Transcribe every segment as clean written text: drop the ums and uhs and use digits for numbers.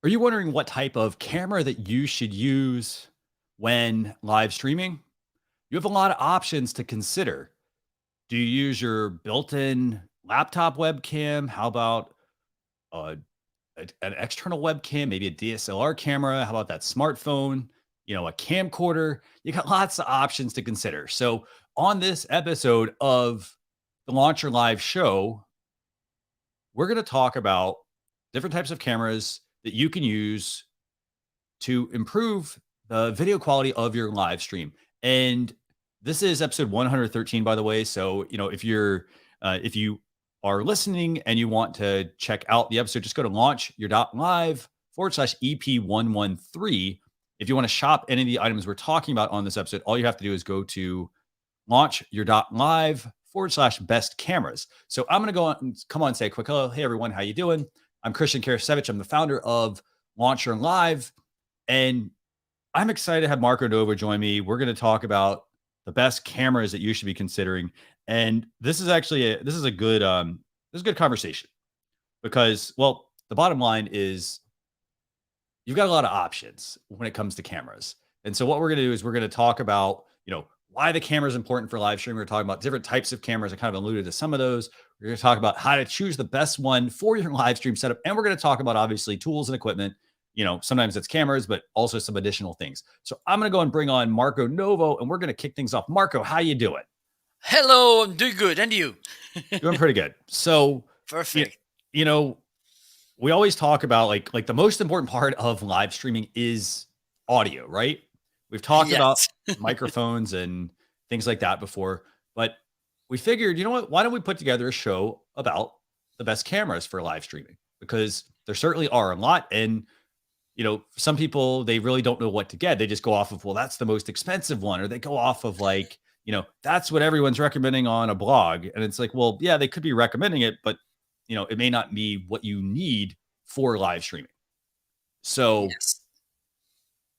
Are you wondering what type of camera that you should use when live streaming? You have a lot of options to consider. Do you use your built-in laptop webcam? How about uh, an external webcam, maybe a DSLR camera? How about that smartphone? A camcorder? You got lots of options to consider. So, on this episode of the Launcher Live show, we're going to talk about different types of cameras that you can use to improve the video quality of your live stream. And this is episode 113, by the way. So, if you are listening and you want to check out the episode, just go to launch.live/EP113. If you want to shop any of the items we're talking about on this episode, all you have to do is go to launch.live/best cameras. So I'm going to go on and come on and say a quick hello. Hey, everyone. How you doing? I'm Christian Karasiewicz. I'm the founder of Launcher Live. And I'm excited to have Marco Novo join me. We're going to talk about the best cameras that you should be considering. And this is actually a good conversation because, well, the bottom line is you've got a lot of options when it comes to cameras. And so what we're going to do is we're going to talk about, why the camera is important for live streaming. We're talking about different types of cameras. I kind of alluded to some of those. We're going to talk about how to choose the best one for your live stream setup. And we're going to talk about, obviously, tools and equipment. Sometimes it's cameras, but also some additional things. So I'm going to go and bring on Marco Novo, and we're going to kick things off. Marco, how you doing? Hello, I'm doing good. And you? Doing pretty good. So Perfect. We always talk about like the most important part of live streaming is audio, right? We've talked about microphones and things like that before, but we figured, what? Why don't we put together a show about the best cameras for live streaming? Because there certainly are a lot. And, some people, they really don't know what to get. They just go off of, well, that's the most expensive one. Or they go off of that's what everyone's recommending on a blog. And it's like, well, yeah, they could be recommending it, but, it may not be what you need for live streaming. So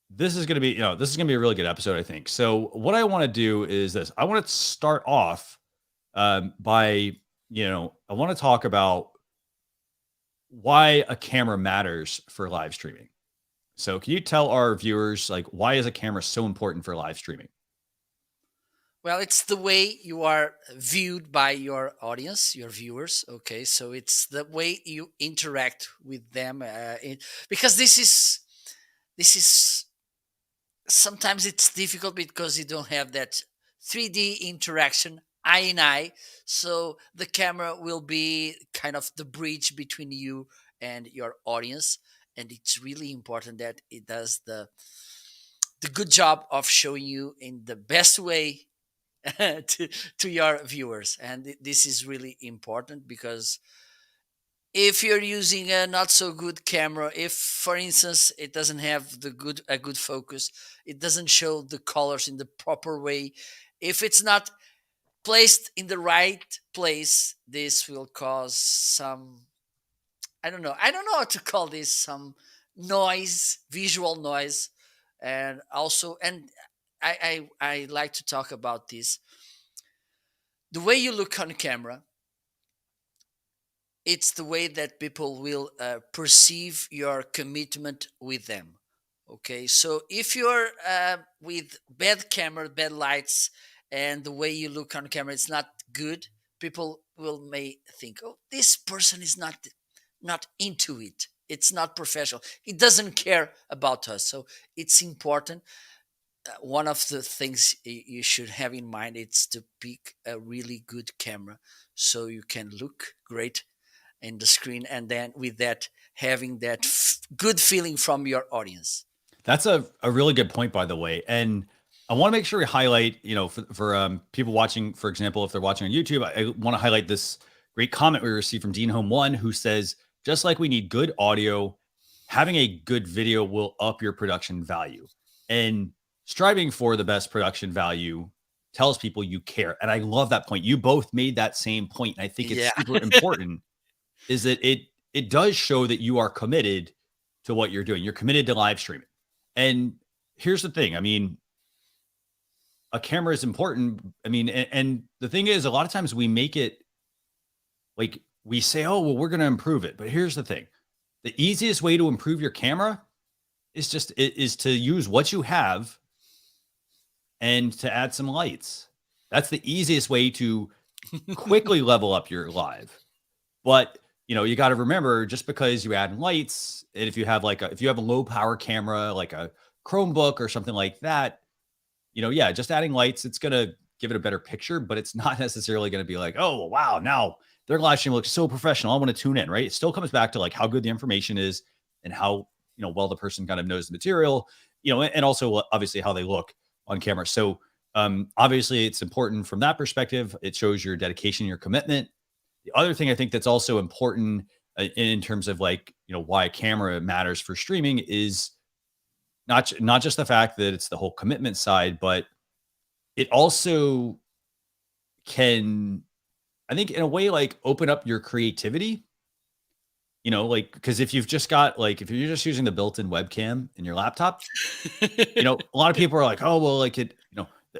this is going to be, a really good episode, I think. So what I want to do is this. I want to start off by, I want to talk about why a camera matters for live streaming. So can you tell our viewers, why is a camera so important for live streaming? Well, it's the way you are viewed by your audience, your viewers. Okay, so it's the way you interact with them, because this is sometimes it's difficult because you don't have that 3D interaction, eye in eye. So the camera will be kind of the bridge between you and your audience, and it's really important that it does the good job of showing you in the best way to your viewers. And this is really important because if you're using a not so good camera, if for instance it doesn't have a good focus, it doesn't show the colors in the proper way, if it's not placed in the right place, this will cause some, I don't know how to call this, some noise, visual noise. And also, and I like to talk about this. The way you look on camera, it's the way that people will perceive your commitment with them. Okay, so if you're with bad camera, bad lights, and the way you look on camera is not good, people may think, oh, this person is not into it. It's not professional. He doesn't care about us. So it's important. One of the things you should have in mind is to pick a really good camera so you can look great in the screen, and then with that having that good feeling from your audience. That's a really good point, by the way. And I want to make sure we highlight, for people watching, for example, if they're watching on YouTube, I want to highlight this great comment we received from Dean Home One, who says, just like we need good audio, having a good video will up your production value. And striving for the best production value tells people you care. And I love that point. You both made that same point. And I think it's super important is that it does show that you are committed to what you're doing. You're committed to live streaming. And here's the thing. I mean, a camera is important. I mean, and the thing is, a lot of times we make it like we say, oh, well, we're going to improve it. But here's the thing. The easiest way to improve your camera is to use what you have and to add some lights. That's the easiest way to quickly level up your live. But you got to remember, just because you add lights, and if you have a low power camera, like a Chromebook or something like that, yeah, just adding lights, it's gonna give it a better picture, but it's not necessarily gonna be like, oh wow, now their live stream looks so professional, I want to tune in, right? It still comes back to like how good the information is and how well the person kind of knows the material, and also obviously how they look on camera. So obviously it's important from that perspective. It shows your dedication, your commitment. The other thing I think that's also important in terms of like, why a camera matters for streaming is not just the fact that it's the whole commitment side, but it also can, I think, in a way, like open up your creativity. Like, because if you're just using the built-in webcam in your laptop, a lot of people are like, oh, well, like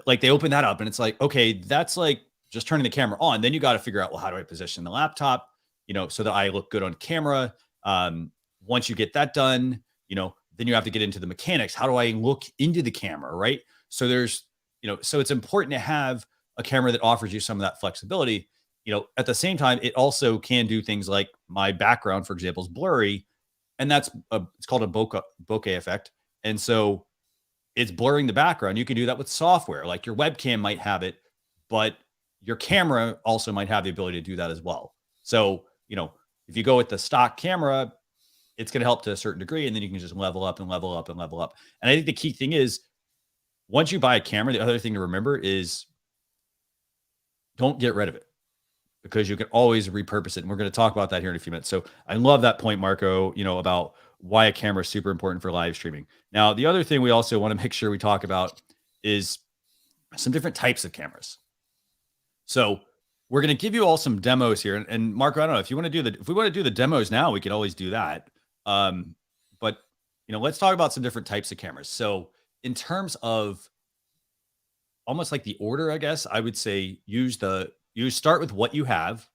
like they open that up and it's like, okay, that's like just turning the camera on. Then you got to figure out, well, how do I position the laptop, so that I look good on camera. Once you get that done, then you have to get into the mechanics. How do I look into the camera, right? So so it's important to have a camera that offers you some of that flexibility. At the same time, it also can do things like my background, for example, is blurry, and it's called a bokeh effect. And so it's blurring the background. You can do that with software. Like your webcam might have it, but your camera also might have the ability to do that as well. So, if you go with the stock camera, it's going to help to a certain degree, and then you can just level up and level up and level up. And I think the key thing is, once you buy a camera, the other thing to remember is don't get rid of it, because you can always repurpose it. And we're going to talk about that here in a few minutes. So I love that point, Marco, about why a camera is super important for live streaming. Now, the other thing we also want to make sure we talk about is some different types of cameras. So we're going to give you all some demos here. And Marco, I don't know if we want to do the demos now, we can always do that. But let's talk about some different types of cameras. So in terms of almost like the order, I guess I would say you start with what you have.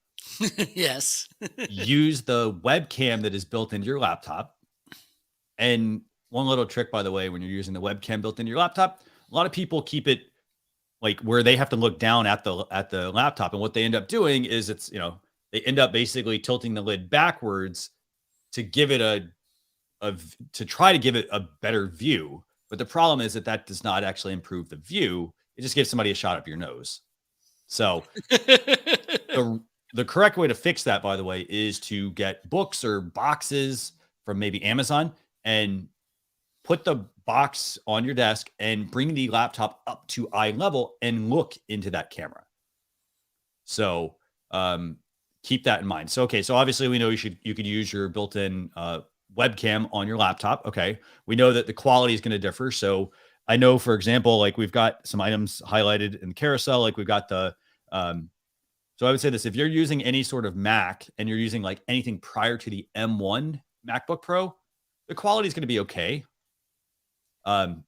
Yes. Use the webcam that is built into your laptop. And one little trick, by the way, when you're using the webcam built into your laptop, a lot of people keep it like where they have to look down at the laptop. And what they end up doing is they end up basically tilting the lid backwards to give it to try to give it a better view. But the problem is that does not actually improve the view. It just gives somebody a shot up your nose. So the correct way to fix that, by the way, is to get books or boxes from maybe Amazon and put the box on your desk and bring the laptop up to eye level and look into that camera. So keep that in mind. So, okay. So obviously we know you could use your built-in webcam on your laptop. Okay. We know that the quality is going to differ. So I know, for example, like we've got some items highlighted in the carousel, like we've got so I would say this, if you're using any sort of Mac and you're using like anything prior to the M1 MacBook Pro, the quality is going to be okay.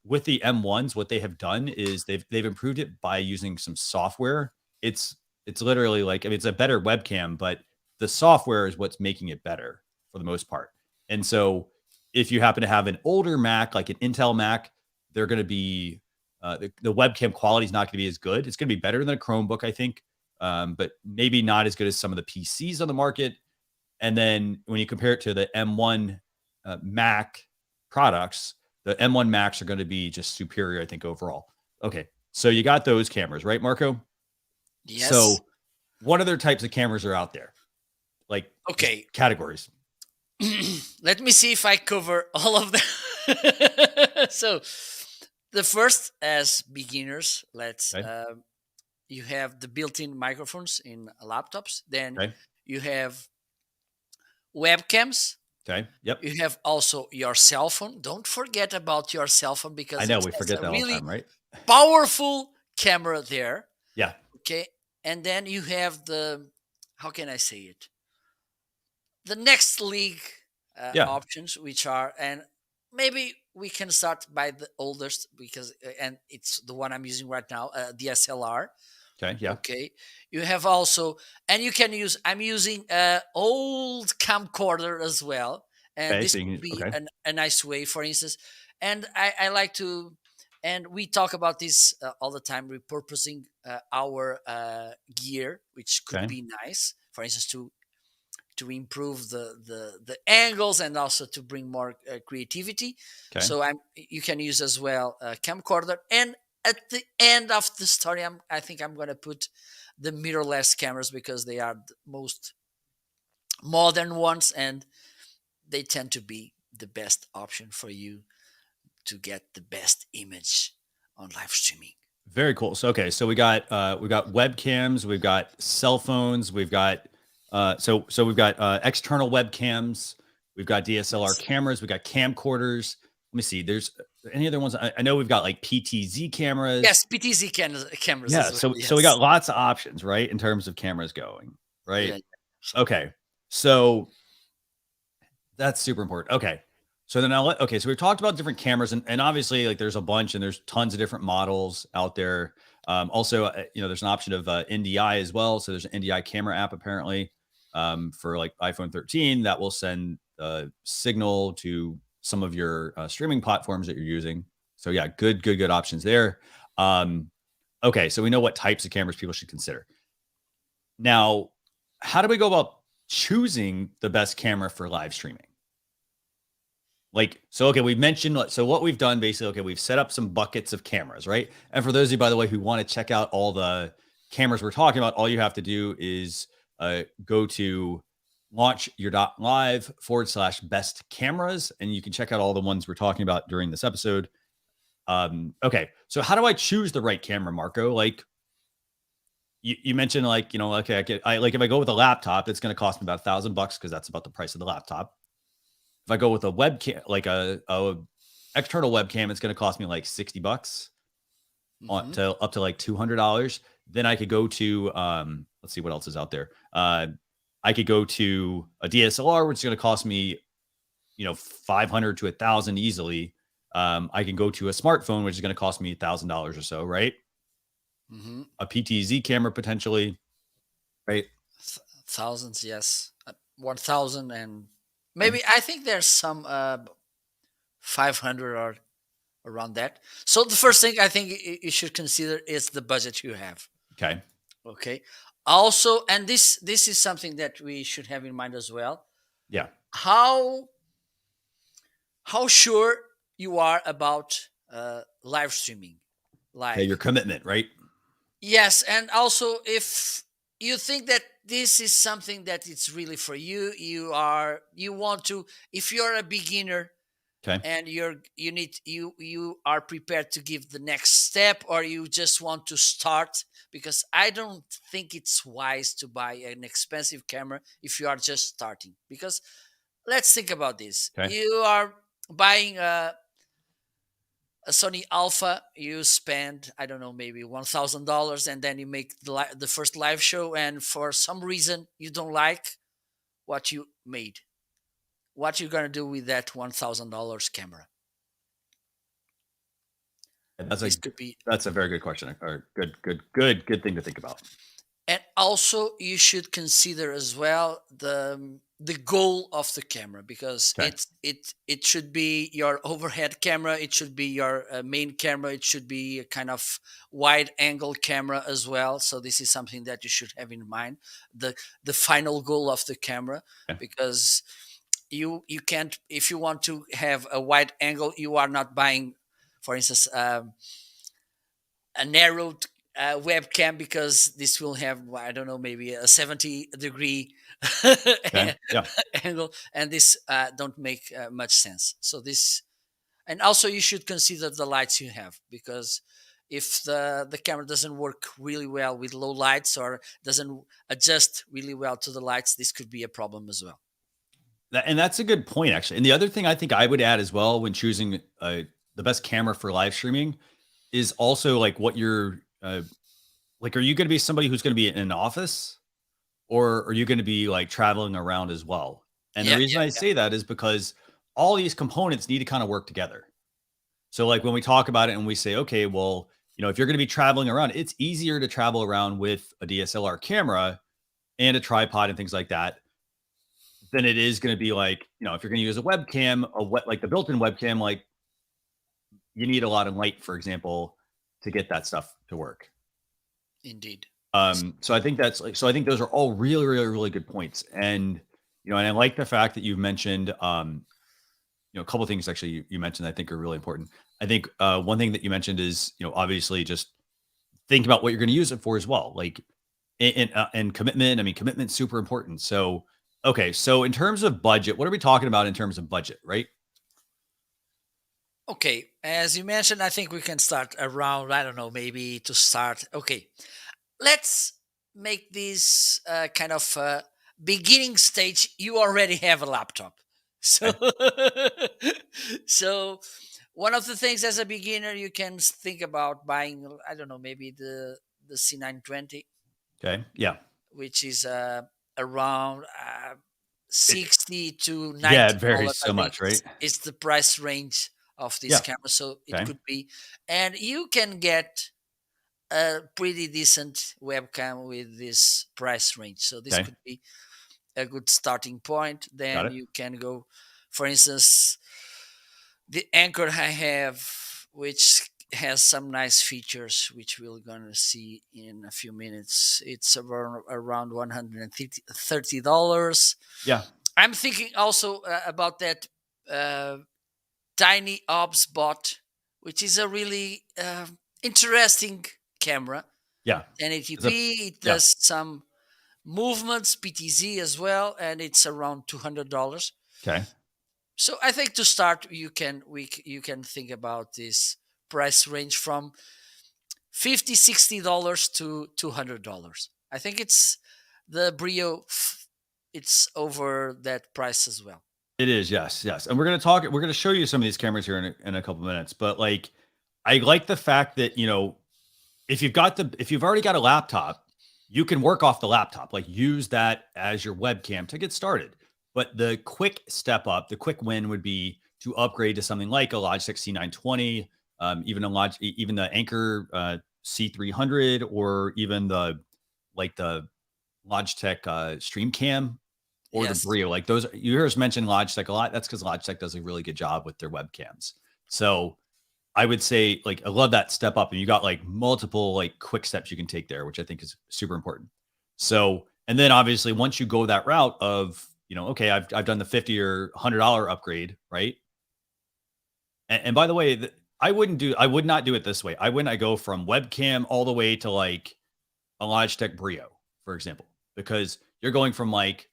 With the M1s, what they have done is they've improved it by using some software. It's literally like, I mean, it's a better webcam, but the software is what's making it better for the most part. And so if you happen to have an older Mac, like an Intel Mac, they're going to be, the webcam quality is not going to be as good. It's going to be better than a Chromebook, I think, but maybe not as good as some of the PCs on the market. And then when you compare it to the M1 Mac products, the M1 Macs are going to be just superior, I think, overall. Okay, so you got those cameras, right, Marco? Yes. So what other types of cameras are out there? Like, okay, categories. Let me see if I cover all of them. So the first, as beginners, you have the built-in microphones in laptops. Then you have webcams. Okay. Yep. You have also your cell phone. Don't forget about your cell phone, because I know we forget that all the time, right? Powerful camera there. Yeah. Okay. And then you have how can I say it? The next league options, which are, and maybe we can start by the oldest, because, and it's the one I'm using right now, DSLR. Okay. Yeah. Okay. You have also, and you can use, I'm using old camcorder as well. and Okay. this So could be okay. a nice way, for instance. And I like to, and we talk about this all the time, repurposing our gear, which could Okay. be nice, for instance, to improve the angles and also to bring more creativity. Okay. So you can use as well a camcorder. And at the end of the story, I think I'm going to put the mirrorless cameras because they are the most modern ones, and they tend to be the best option for you to get the best image on live streaming. Very cool. So okay, so we got webcams, we've got cell phones, we've got so we've got external webcams, we've got DSLR Yes. cameras, we got camcorders. Let me see. There's any other ones? I know we've got like PTZ cameras. Yes, cameras Yeah. as well. So we Yes. got lots of options, right? In terms of cameras going, right? Yeah. So, Okay. So that's super important. Okay. So then okay. So we've talked about different cameras and obviously like there's a bunch and there's tons of different models out there. Also, there's an option of NDI as well. So there's an NDI camera app apparently for like iPhone 13 that will send signal to some of your streaming platforms that you're using. So yeah, good options there. Okay. So we know what types of cameras people should consider. Now, how do we go about choosing the best camera for live streaming? Like, so, okay, we've mentioned, so what we've done basically, okay, we've set up some buckets of cameras, right? And for those of you, by the way, who want to check out all the cameras we're talking about, all you have to do is go to launchyour.live/best cameras, and you can check out all the ones we're talking about during this episode. Okay, so how do I choose the right camera, Marco? Like, you mentioned, like, okay, like if I go with a laptop, it's going to cost me about $1,000 because that's about the price of the laptop. If I go with a webcam, like a external webcam, it's going to cost me like $60 up to like $200. Then I could go to, let's see what else is out there. I could go to a DSLR, which is going to cost me, 500 to 1,000 easily. I can go to a smartphone, which is going to cost me $1,000 or so, right? A PTZ camera potentially, right? Thousands, yes. 1,000 and maybe I think there's some 500 or around that. So the first thing I think you should consider is the budget you have. Okay. Okay. Also, and this is something that we should have in mind as well. Yeah. How sure you are about live streaming? Like, Okay, your commitment, right? yes, and also if you think that this is something that it's really for you, you want to, if you're a beginner, Okay. and you are prepared to give the next step, or you just want to start, because I don't think it's wise to buy an expensive camera if you are just starting. Because let's think about this. Okay. You are buying a Sony Alpha, you spend, I don't know, maybe $1,000, and then you make the first live show, and for some reason you don't like what you made. What you gonna do with that $1,000 camera? That's a very good question, or good thing to think about. And also, you should consider as well the goal of the camera, because Okay. it should be your overhead camera, it should be your main camera, it should be a kind of wide angle camera as well. So this is something that you should have in mind, the final goal of the camera. Okay. Because you can't, if you want to have a wide angle, you are not buying, for instance, a narrowed webcam, because this will have, I don't know, maybe a 70-degree Okay. Yeah. angle, and this don't make much sense. So this, and also you should consider the lights you have, because if the camera doesn't work really well with low lights, or doesn't adjust really well to the lights, this could be a problem as well. And that's a good point, actually. And the other thing I think I would add as well when choosing the best camera for live streaming is also like what you're like. Are you going to be somebody who's going to be in an office, or are you going to be like traveling around as well? And the reason I say that is because all these components need to kind of work together. So like when we talk about it and we say, okay, well, if you're going to be traveling around, it's easier to travel around with a DSLR camera and a tripod and things like that. than it is going to be like, if you're going to use a webcam, like the built-in webcam, like you need a lot of light, for example, to get that stuff to work. Indeed. So I think I think those are all really, really, really good points. And, and I like the fact that you've mentioned, a couple of things actually you mentioned that I think are really important. I think one thing that you mentioned is, obviously just think about what you're going to use it for as well. Like, and commitment. I mean, commitment's super important. So, okay. So in terms of budget, what are we talking about in terms of budget, right? Okay. As you mentioned, I think we can start around, I don't know, maybe to start. Okay. Let's make this kind of beginning stage. You already have a laptop. So, so one of the things as a beginner, you can think about buying, I don't know, maybe the C920. Okay. Yeah. Which is around 60 to Yeah, it 90 varies dollars. I so think much, right? it's the price range of this Yeah. camera. So it Okay. could be, and you can get a pretty decent webcam with this price range. So this Okay. could be a good starting point. Got Then it. you can go, for instance, the Anchor I have, which has some nice features, which we're gonna see in a few minutes. It's around $130. Yeah. I'm thinking also about that Tiny Obs Bot, which is a really interesting camera. Yeah. 1080p. It does some movements, PTZ as well, and it's around $200. Okay. So I think to start, you can think about this price range from $50-$60 to $200. I think it's the Brio. It's over that price as well. It is, yes, yes. And we're going to show you some of these cameras here in a couple minutes. But like, I like the fact that, if you've already got a laptop, you can work off the laptop, like use that as your webcam to get started. But the quick step up, the quick win would be to upgrade to something like a Logitech C920, even the Anchor C300, or even the Logitech Stream Cam, or the Brio. Like those, you hear us mention Logitech a lot. That's because Logitech does a really good job with their webcams. So I would say, like, I love that step up, and you got like multiple like quick steps you can take there, which I think is super important. So, and then obviously once you go that route of, okay, I've done the $50 or $100 upgrade, right? And by the way, I would not do it this way. I would not go from webcam all the way to like a Logitech Brio, for example, because you're going from like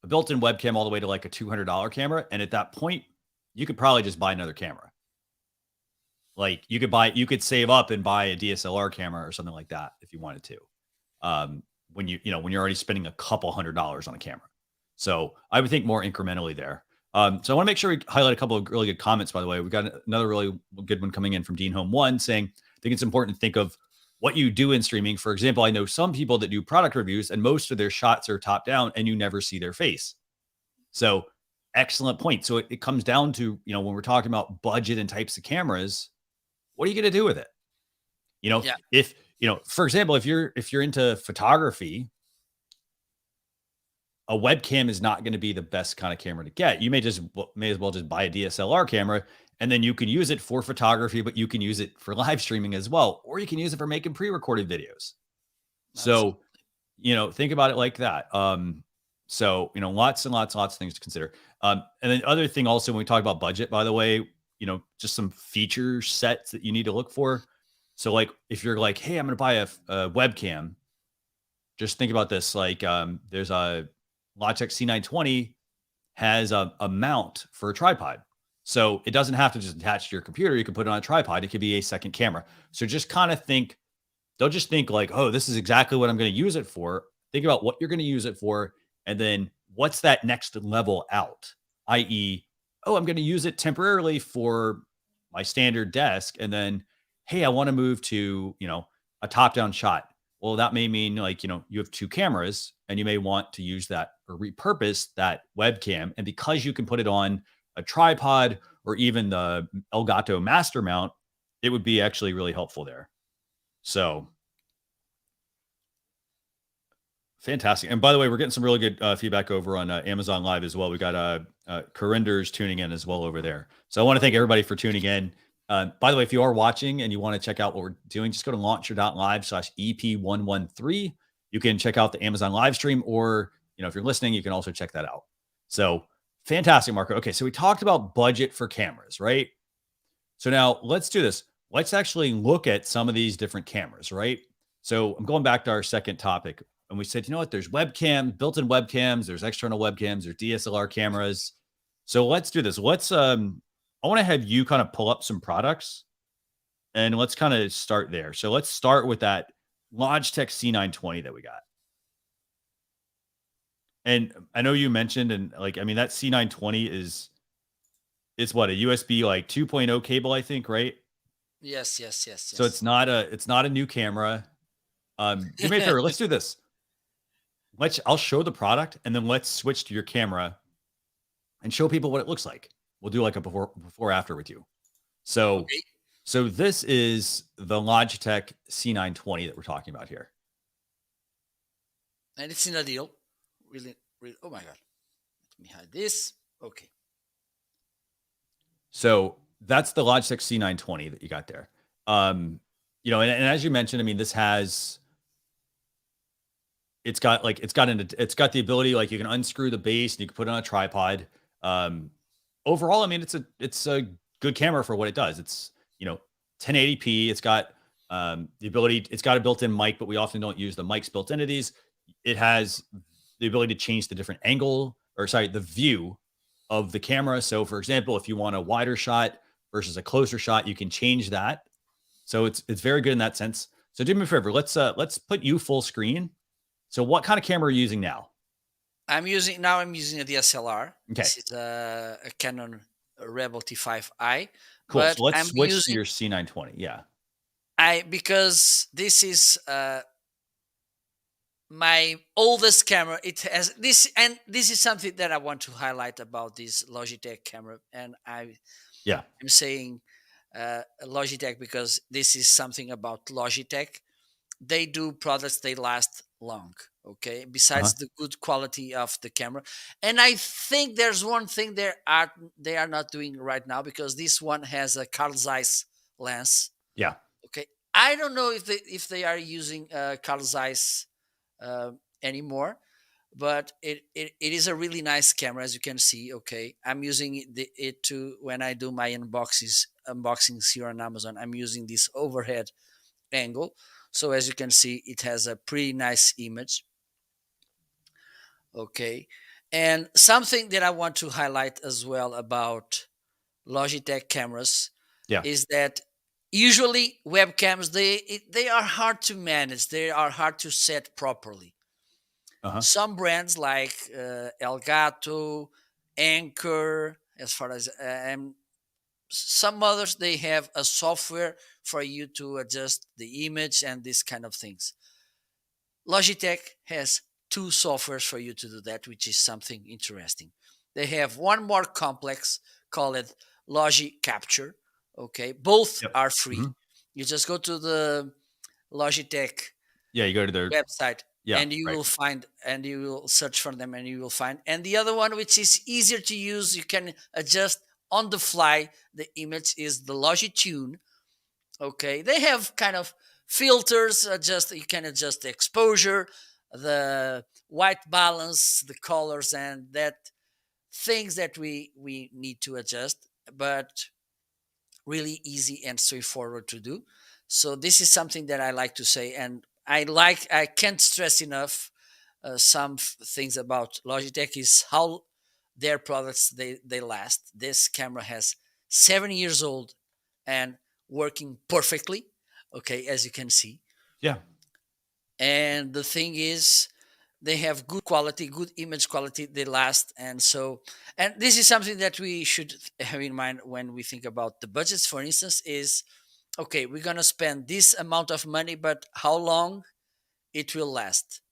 a built-in webcam all the way to like a $200 camera. And at that point, you could probably just buy another camera. Like you could save up and buy a DSLR camera or something like that if you wanted to. When you're already spending a couple $100 on a camera. So I would think more incrementally there. So I want to make sure we highlight a couple of really good comments, by the way. We got another really good one coming in from Dean Home 1 saying, I think it's important to think of what you do in streaming. For example, I know some people that do product reviews and most of their shots are top down and you never see their face. So excellent point. So it comes down to, when we're talking about budget and types of cameras, what are you going to do with it? If, for example, if you're into photography, a webcam is not going to be the best kind of camera to get. You may as well just buy a DSLR camera, and then you can use it for photography, but you can use it for live streaming as well, or you can use it for making pre-recorded videos. Absolutely. So, think about it like that. So, lots and lots of things to consider. And then other thing also, when we talk about budget, by the way, just some feature sets that you need to look for. So like, if you're like, hey, I'm going to buy a webcam, just think about this. Like, there's a Logitech C920 has a mount for a tripod. So it doesn't have to just attach to your computer. You can put it on a tripod. It could be a second camera. So just kind of don't just think like, oh, this is exactly what I'm going to use it for. Think about what you're going to use it for. And then what's that next level out? i.e., oh, I'm going to use it temporarily for my standard desk. And then, hey, I want to move to, a top-down shot. Well, that may mean like, you have two cameras and you may want to use that or repurpose that webcam. And because you can put it on a tripod or even the Elgato master mount, it would be actually really helpful there. So Fantastic. And by the way, we're getting some really good feedback over on Amazon Live as well. We got Corinders tuning in as well over there. So I want to thank everybody for tuning in. By the way, if you are watching and you want to check out what we're doing, just go to launcher.live/EP113. You can check out the Amazon live stream, or, if you're listening, you can also check that out. So fantastic, Marco. Okay, so we talked about budget for cameras, right? So now let's do this. Let's actually look at some of these different cameras, right? So I'm going back to our second topic. And we said, there's webcam, built-in webcams, there's external webcams, there's DSLR cameras. So let's do this. I want to have you kind of pull up some products and let's kind of start there. So let's start with that Logitech C920 that we got. And I know you mentioned, and that C920 it's what, a USB 2.0 cable, I think, right? Yes. So it's not a new camera. Do me a favor, let's do this. I'll show the product and then let's switch to your camera and show people what it looks like. We'll do like a before after with you. So, okay. So this is the Logitech C920 that we're talking about here. And it's in a deal. Really, oh my God. Let me hide this. Okay. So that's the Logitech C920 that you got there. And as you mentioned, this has, it's got the ability, you can unscrew the base and you can put it on a tripod. Overall, it's a good camera for what it does. It's, 1080p. It's got the ability, it's got a built-in mic, but we often don't use the mics built into these. It has the ability to change the different the view of the camera. So for example, if you want a wider shot versus a closer shot, you can change that. So it's very good in that sense. So do me a favor, let's put you full screen. So what kind of camera are you using now? I'm using a DSLR. Okay. This is a Canon Rebel T5i. Cool. So let's switch to your C920. Yeah. Because this is my oldest camera. It has this, and this is something that I want to highlight about this Logitech camera. And I'm saying Logitech because this is something about Logitech. They do products, they last long. Okay, besides the good quality of the camera. And I think there's one thing they are not doing right now, because this one has a Carl Zeiss lens. Yeah. Okay. I don't know if they are using Carl Zeiss anymore, but it is a really nice camera, as you can see. Okay, I'm using it to when I do my unboxings here on Amazon. I'm using this overhead angle, so as you can see, it has a pretty nice image. Okay, and something that I want to highlight as well about Logitech cameras is that usually webcams, they are hard to manage. They are hard to set properly. Some brands like Elgato, Anchor, as far as some others, they have a software for you to adjust the image and these kind of things. Logitech has two softwares for you to do that, which is something interesting. They have one more complex, called Logi Capture. Okay, both are free. You just go to the Logitech you go to their website and you will find, and you will search for them and you will find. And the other one, which is easier to use, you can adjust on the fly the image, is the Logitune. Okay, they have kind of filters, you can adjust the exposure, the white balance, the colors, and that things that we need to adjust, but really easy and straightforward to do. So this is something that I like to say, and I can't stress enough some things about Logitech is how their products they last. This camera has 7 years old and working perfectly. Okay, as you can see. Yeah. And the thing is, they have good quality, good image quality. They last, and this is something that we should have in mind when we think about the budgets. For instance, is okay, we're gonna spend this amount of money, but how long it will last?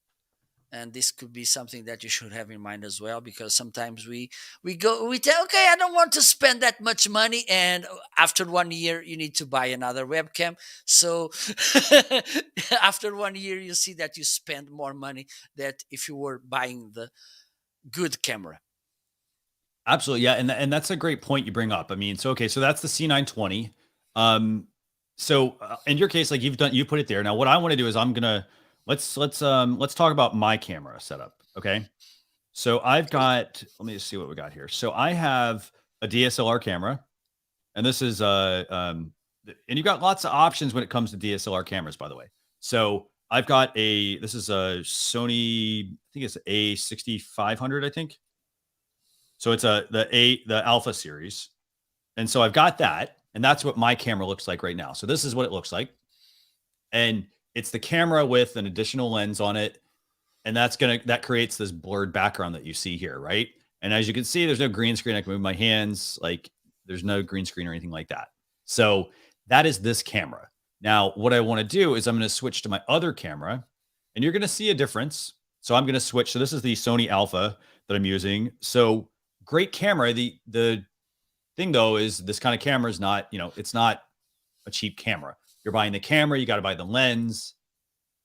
and this could be something that you should have in mind as well, because sometimes we tell, okay, I don't want to spend that much money, and after 1 year you need to buy another webcam. So after 1 year you see that you spend more money that if you were buying the good camera. Absolutely. Yeah. And that's a great point you bring up. I mean, so, okay. So that's the C920. So in your case, like you put it there. Now, what I want to do is let's talk about my camera setup. Okay. So I've got, let me just see what we got here. So I have a DSLR camera, and this is, and you've got lots of options when it comes to DSLR cameras, by the way. So I've got this is a Sony, I think it's A6500, I think. So it's the Alpha series. And so I've got that, and that's what my camera looks like right now. So this is what it looks like. And it's the camera with an additional lens on it. And that creates this blurred background that you see here, right? And as you can see, there's no green screen. I can move my hands, like there's no green screen or anything like that. So that is this camera. Now, what I want to do is I'm going to switch to my other camera, and you're going to see a difference. So I'm going to switch. So this is the Sony Alpha that I'm using. So great camera. The thing though is this kind of camera is not, it's not a cheap camera. You're buying the camera, you got to buy the lens,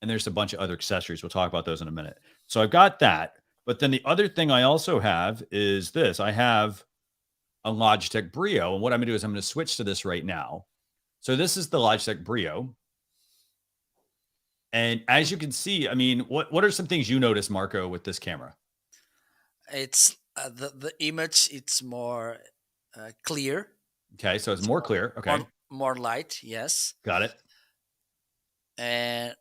and there's a bunch of other accessories. We'll talk about those in a minute. So I've got that. But then the other thing I also have is this. I have a Logitech Brio, and what I'm going to do is I'm going to switch to this right now. So this is the Logitech Brio. And as you can see, I mean, what are some things you notice, Marco, with this camera? It's the image, it's more clear. Okay, so it's more clear. Okay. More light, yes. Got it. And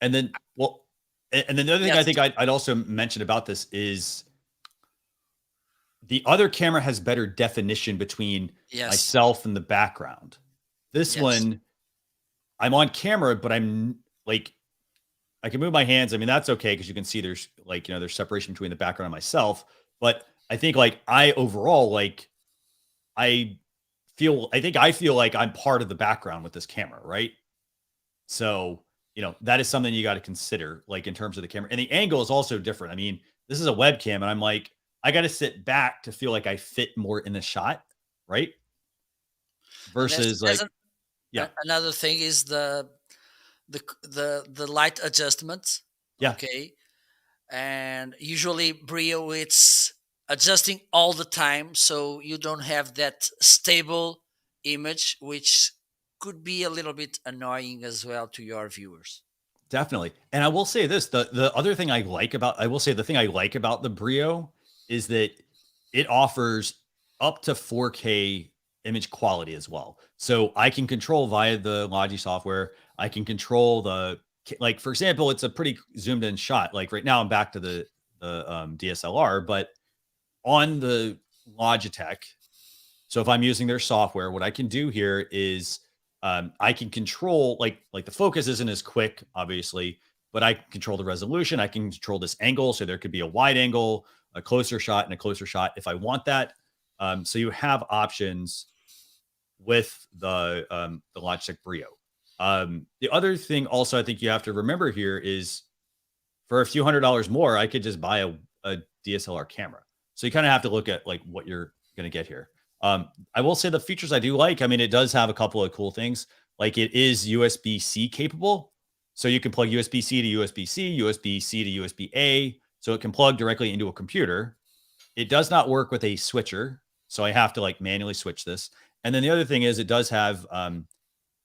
then, and then the other thing I think I'd also mention about this is the other camera has better definition between myself and the background. This one, I'm on camera, but I'm like, I can move my hands. I mean, that's okay because you can see there's like, there's separation between the background and myself. But I think like I feel like I'm part of the background with this camera, right? So, that is something you got to consider, like in terms of the camera. And the angle is also different. I mean, this is a webcam, and I'm like, I got to sit back to feel like I fit more in the shot, right? Versus another thing is the light adjustments. Yeah. Okay. And usually Brio, it's adjusting all the time, so you don't have that stable image, which could be a little bit annoying as well to your viewers. Definitely. And I will say this, the other thing I like about the Brio is that it offers up to 4K image quality as well. So I can control via the Logi software. I can control like, for example, it's a pretty zoomed in shot. Like right now I'm back to the DSLR, but on the Logitech. So if I'm using their software, what I can do here is I can control like the focus isn't as quick, obviously, but I can control the resolution. I can control this angle. So there could be a wide angle, a closer shot, and a closer shot if I want that. So you have options with the Logitech Brio. The other thing also I think you have to remember here is for a few $100s more, I could just buy a DSLR camera. So you kind of have to look at like what you're going to get here. I will say the features I do like, I mean, it does have a couple of cool things. Like it is USB-C capable. So you can plug USB-C to USB-C, USB-C to USB-A. So it can plug directly into a computer. It does not work with a switcher. So I have to like manually switch this. And then the other thing is it does have,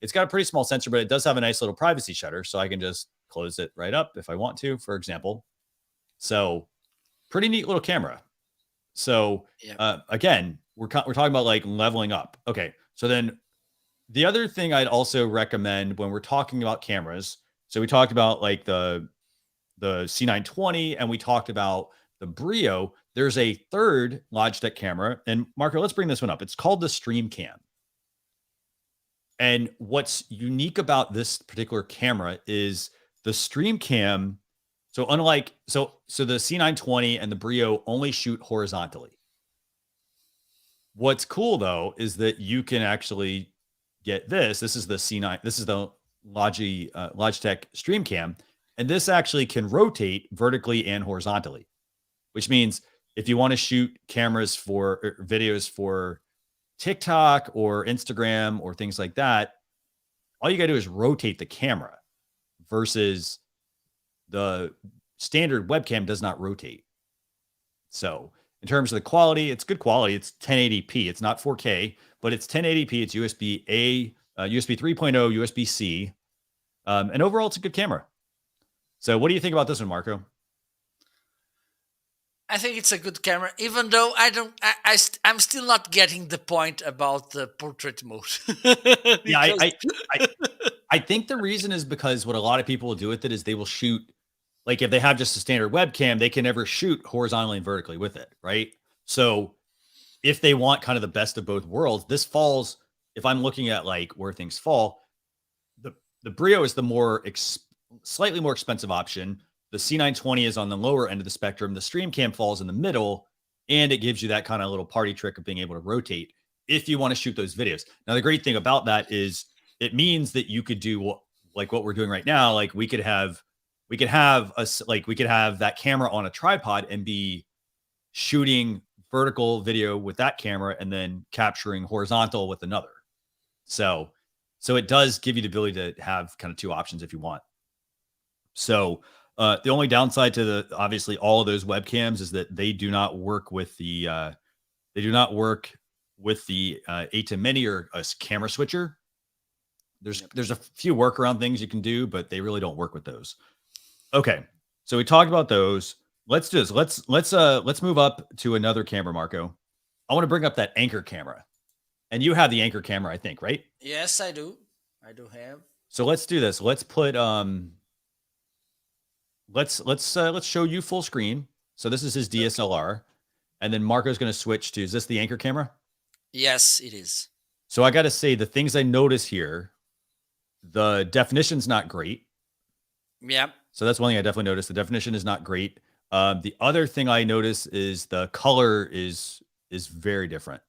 it's got a pretty small sensor, but it does have a nice little privacy shutter. So I can just close it right up if I want to, for example. So pretty neat little camera. So again, we're talking about like leveling up. Okay. So then the other thing I'd also recommend when we're talking about cameras. So we talked about like the C920 and we talked about the Brio. There's a third Logitech camera. And Marco, let's bring this one up. It's called the Stream Cam. And what's unique about this particular camera is the Stream Cam. So unlike, so the C920 and the Brio only shoot horizontally. What's cool though, is that you can actually get this. This is the C9, this is the Logitech Stream Cam. And this actually can rotate vertically and horizontally, which means if you want to shoot cameras for videos for TikTok or Instagram or things like that, all you got to do is rotate the camera versus the standard webcam does not rotate. So in terms of the quality, it's good quality. It's 1080p. It's not 4K, but it's 1080p. It's USB-A, USB 3.0, USB-C. And overall, it's a good camera. So what do you think about this one, Marco? I think it's a good camera, even though I'm still not getting the point about the portrait mode. Yeah, I think the reason is because what a lot of people will do with it is they will shoot, like if they have just a standard webcam, they can never shoot horizontally and vertically with it, right? So if they want kind of the best of both worlds, this falls, if I'm looking at like where things fall, the Brio is the slightly more expensive option. The C920 is on the lower end of the spectrum. The Stream Cam falls in the middle, and it gives you that kind of little party trick of being able to rotate if you want to shoot those videos. Now, the great thing about that is it means that you could do like what we're doing right now. Like we could have that camera on a tripod and be shooting vertical video with that camera and then capturing horizontal with another. So it does give you the ability to have kind of two options if you want. So the only downside to obviously all of those webcams is that they do not work with the 8 mini or a camera switcher. There's a few workaround things you can do, but they really don't work with those. Okay, so we talked about those. Let's do this. Let's move up to another camera, Marco. I want to bring up that Anchor camera, and you have the Anchor camera, I think, right? Yes, I do. I do have. So let's do this. Let's put let's show you full screen. So this is his DSLR, and then Marco's going to switch to. Is this the Anchor camera? Yes, it is. So I got to say the things I notice here. The definition's not great. Yeah. So that's one thing I definitely noticed. The definition is not great. The other thing I notice is the color is very different.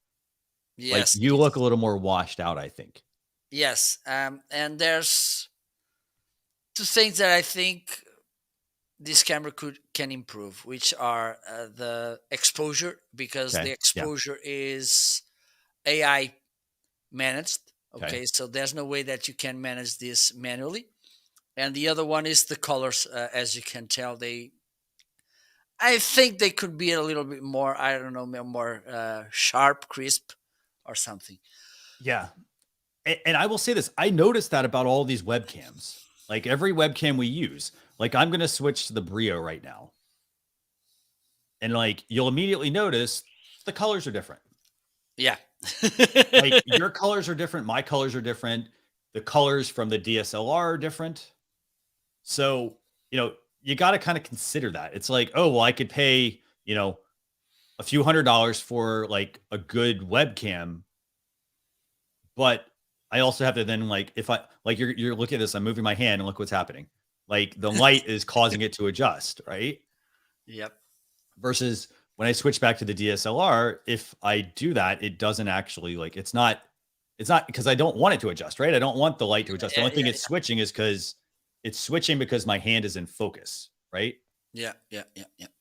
Yes. Like you look a little more washed out, I think. Yes. And there's two things that I think this camera can improve, which are the exposure, because the exposure is AI managed. Okay, so there's no way that you can manage this manually. And the other one is the colors. As you can tell, I think they could be a little bit more, I don't know, more sharp, crisp or something. Yeah. And I will say this, I noticed that about all these webcams. Like every webcam we use, like I'm going to switch to the Brio right now. And like, you'll immediately notice the colors are different. Yeah. Like your colors are different. My colors are different. The colors from the DSLR are different. So, you got to kind of consider that. It's like, oh, well, I could pay, a few $100s for like a good webcam. But I also have to then if I like you're looking at this, I'm moving my hand and look what's happening. Like the light is causing it to adjust, right? Yep. Versus when I switch back to the DSLR, if I do that, it doesn't actually it's not because I don't want it to adjust, right? I don't want the light to adjust. The only thing it's switching is because it's switching because my hand is in focus, right? Yeah.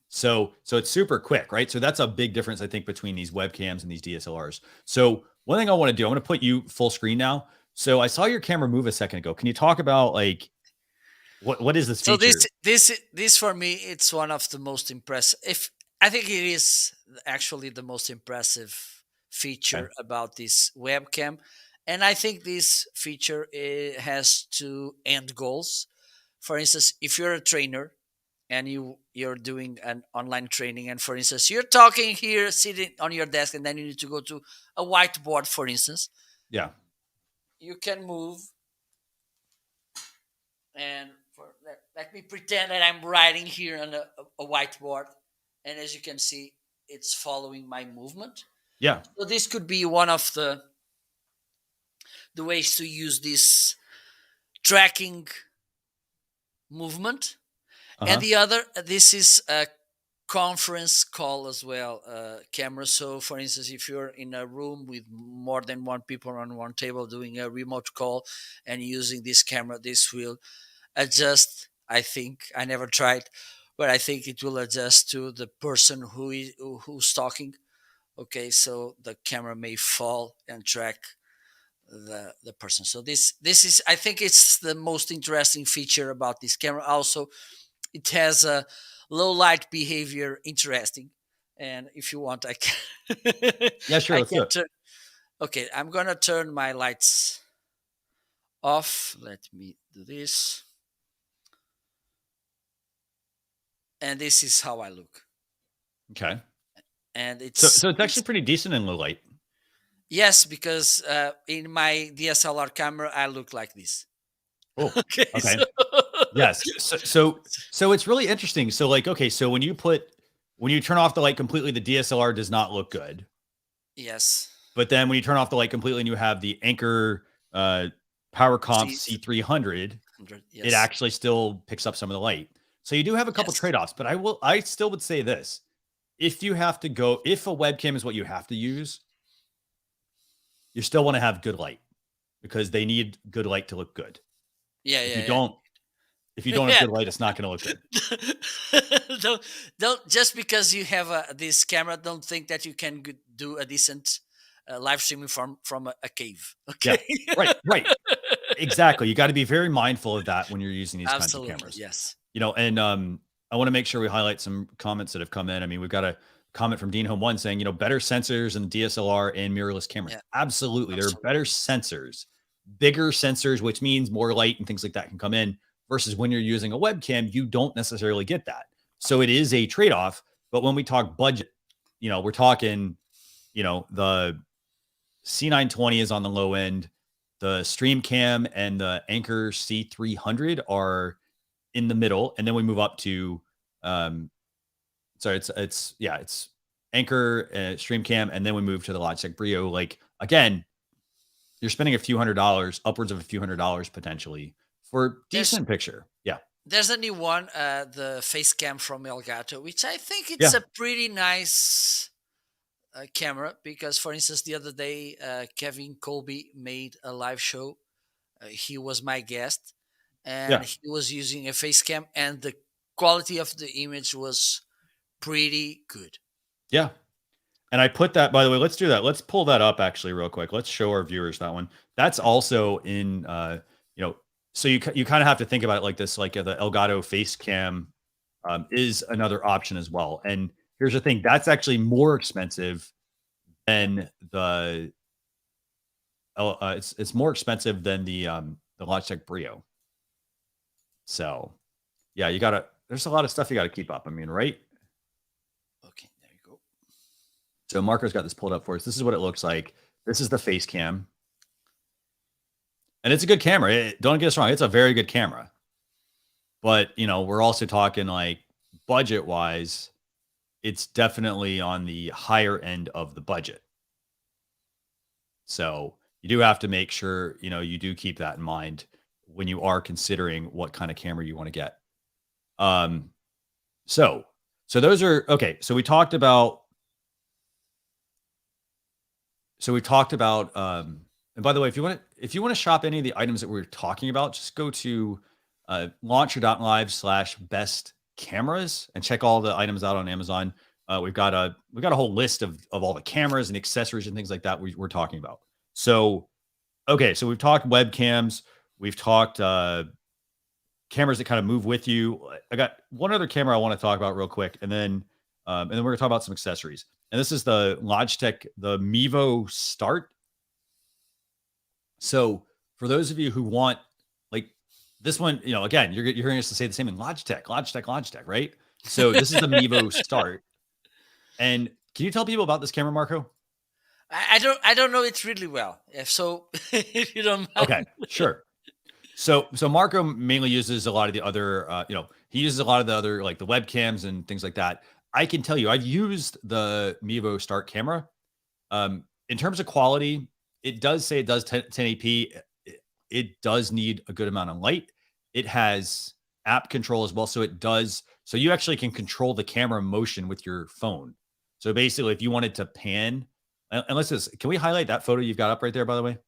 So it's super quick, right? So that's a big difference, I think, between these webcams and these DSLRs. So one thing I want to do, I'm going to put you full screen now. So I saw your camera move a second ago. Can you talk about what is this feature? So this for me, it's one of the most impressive. I think it is actually the most impressive feature about this webcam. And I think this feature has two end goals. For instance, if you're a trainer and you're doing an online training, and for instance, you're talking here, sitting on your desk, and then you need to go to a whiteboard, for instance. Yeah. You can move. And let me pretend that I'm writing here on a whiteboard. And as you can see, it's following my movement. Yeah. So this could be one of the ways to use this tracking movement. And the other, this is a conference call as well, camera. So for instance, if you're in a room with more than one people on one table doing a remote call and using this camera, this will adjust I think I never tried, but I think it will adjust to the person who's talking. Okay, so the camera may fall and track the person. So this is, I think it's the most interesting feature about this camera. Also, it has a low light behavior, interesting. And if you want, I can Yeah, sure. I Let's do can it. turn. Okay, I'm gonna turn my lights off. Let me do this. And this is how I look. Okay. And So it's actually pretty decent in low light. yes, because in my DSLR camera I look like this. Oh, Okay. okay. So Yes. So it's really interesting. So like, okay, so when you turn off the light completely, the DSLR does not look good. yes. But then when you turn off the light completely and you have the Anker PowerComp C300, yes. it actually still picks up some of the light. So you do have a couple trade-offs, but I still would say this. If a webcam is what you have to use, you still want to have good light because they need good light to look good. If you don't have good light, it's not going to look good. don't just because you have this camera, don't think that you can do a decent live streaming from a cave. Okay. Yeah, right. Exactly. You got to be very mindful of that when you're using these kinds of cameras. Yes. And I want to make sure we highlight some comments that have come in. I mean, we've got a comment from Dean Home One saying, better sensors in the DSLR and mirrorless cameras. Yeah, absolutely. There are better sensors, bigger sensors, which means more light and things like that can come in versus when you're using a webcam, you don't necessarily get that. So it is a trade-off. But when we talk budget, we're talking, the C920 is on the low end. The Stream Cam and the Anker C300 are in the middle, and then we move up to it's Anker, Stream Cam, and then we move to the Logitech Brio. Like, again, you're spending a few $100s, upwards of a few $100s potentially for decent picture. Yeah. There's a new one, the Face Cam from Elgato, which I think it's a pretty nice camera because, for instance, the other day, Kevin Colby made a live show. He was my guest, and he was using a face cam, and the quality of the image was pretty good. Yeah. And I put that, by the way, let's do that. Let's pull that up actually real quick. Let's show our viewers that one. That's also in, so you kind of have to think about it like this, like the Elgato Face Cam is another option as well. And here's the thing, that's actually more expensive than it's more expensive than the Logitech Brio. So yeah, there's a lot of stuff you got to keep up. I mean, right? Okay, there you go. So Marco's got this pulled up for us. This is what it looks like. This is the Face Cam. And it's a good camera. Don't get us wrong. It's a very good camera. But, we're also talking like budget wise, it's definitely on the higher end of the budget. So you do have to make sure, you do keep that in mind when you are considering what kind of camera you want to get. So those are, okay. So we talked about, and by the way, if you want to shop any of the items that we're talking about, just go to launcher.live/best cameras and check all the items out on Amazon. We've got a whole list of all the cameras and accessories and things like that we're talking about. So, okay. So we've talked webcams. We've talked cameras that kind of move with you. I got one other camera I want to talk about real quick. And then we're going to talk about some accessories. And this is the Logitech, the Mevo Start. So for those of you who want like this one, again, you're hearing us to say the same thing, Logitech, right? So this is the Mevo Start. And can you tell people about this camera, Marco? I don't know it really well. If you don't mind. Okay, sure. So Marco mainly uses a lot of the other, he uses a lot of the other, like the webcams and things like that. I can tell you, I've used the Mevo Start camera. In terms of quality, it does say it does 1080p. It does need a good amount of light. It has app control as well. So you actually can control the camera motion with your phone. So basically, if you wanted to pan, can we highlight that photo you've got up right there, by the way?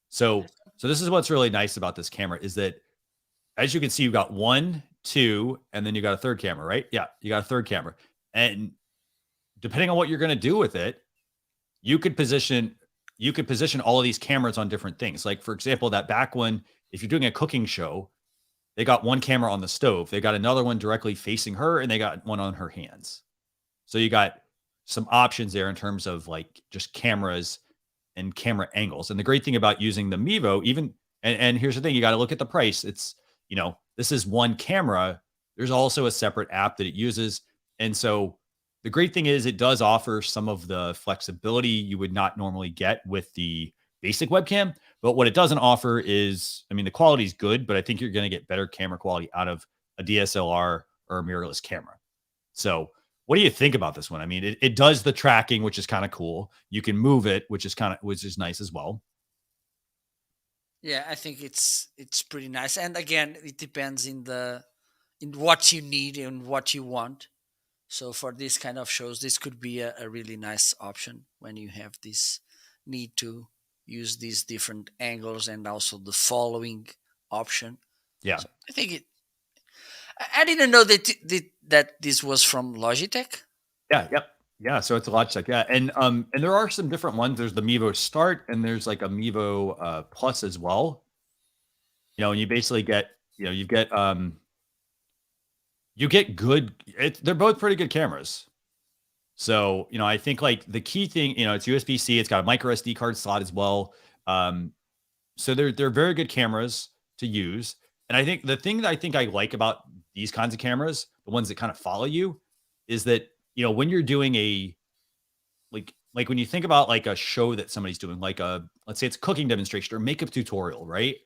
So this is what's really nice about this camera is that, as you can see, you've got 1, two, and then you got a third camera, right? Yeah, you got a third camera. And depending on what you're going to do with it, you could position all of these cameras on different things. Like, for example, that back one, if you're doing a cooking show, they got one camera on the stove. They got another one directly facing her, and they got one on her hands. So you got some options there in terms of like just cameras and camera angles. And the great thing about using the Mevo, even and here's the thing, you got to look at the price. It's, this is one camera. There's also a separate app that it uses. And so the great thing is it does offer some of the flexibility you would not normally get with the basic webcam. But what it doesn't offer is, I mean, the quality is good, but I think you're going to get better camera quality out of a DSLR or a mirrorless camera. So what do you think about this one? I mean, it does the tracking, which is kind of cool. You can move it, which is nice as well. Yeah, I think it's pretty nice. And again, it depends in what you need and what you want. So for this kind of shows, this could be a really nice option when you have this need to use these different angles and also the following option. Yeah. So I think I didn't know that this was from Logitech. Yeah. Yep. Yeah. So it's a Logitech. Yeah. And there are some different ones. There's the Mevo Start, and there's like a Mevo Plus as well. And you basically get, you get good. They're both pretty good cameras. So, I think like the key thing, it's USB-C. It's got a micro SD card slot as well. So they're very good cameras to use. And I think the thing that I like about these kinds of cameras, the ones that kind of follow you, is that, when you're doing a, like when you think about like a show that somebody's doing, like let's say it's a cooking demonstration or makeup tutorial, right?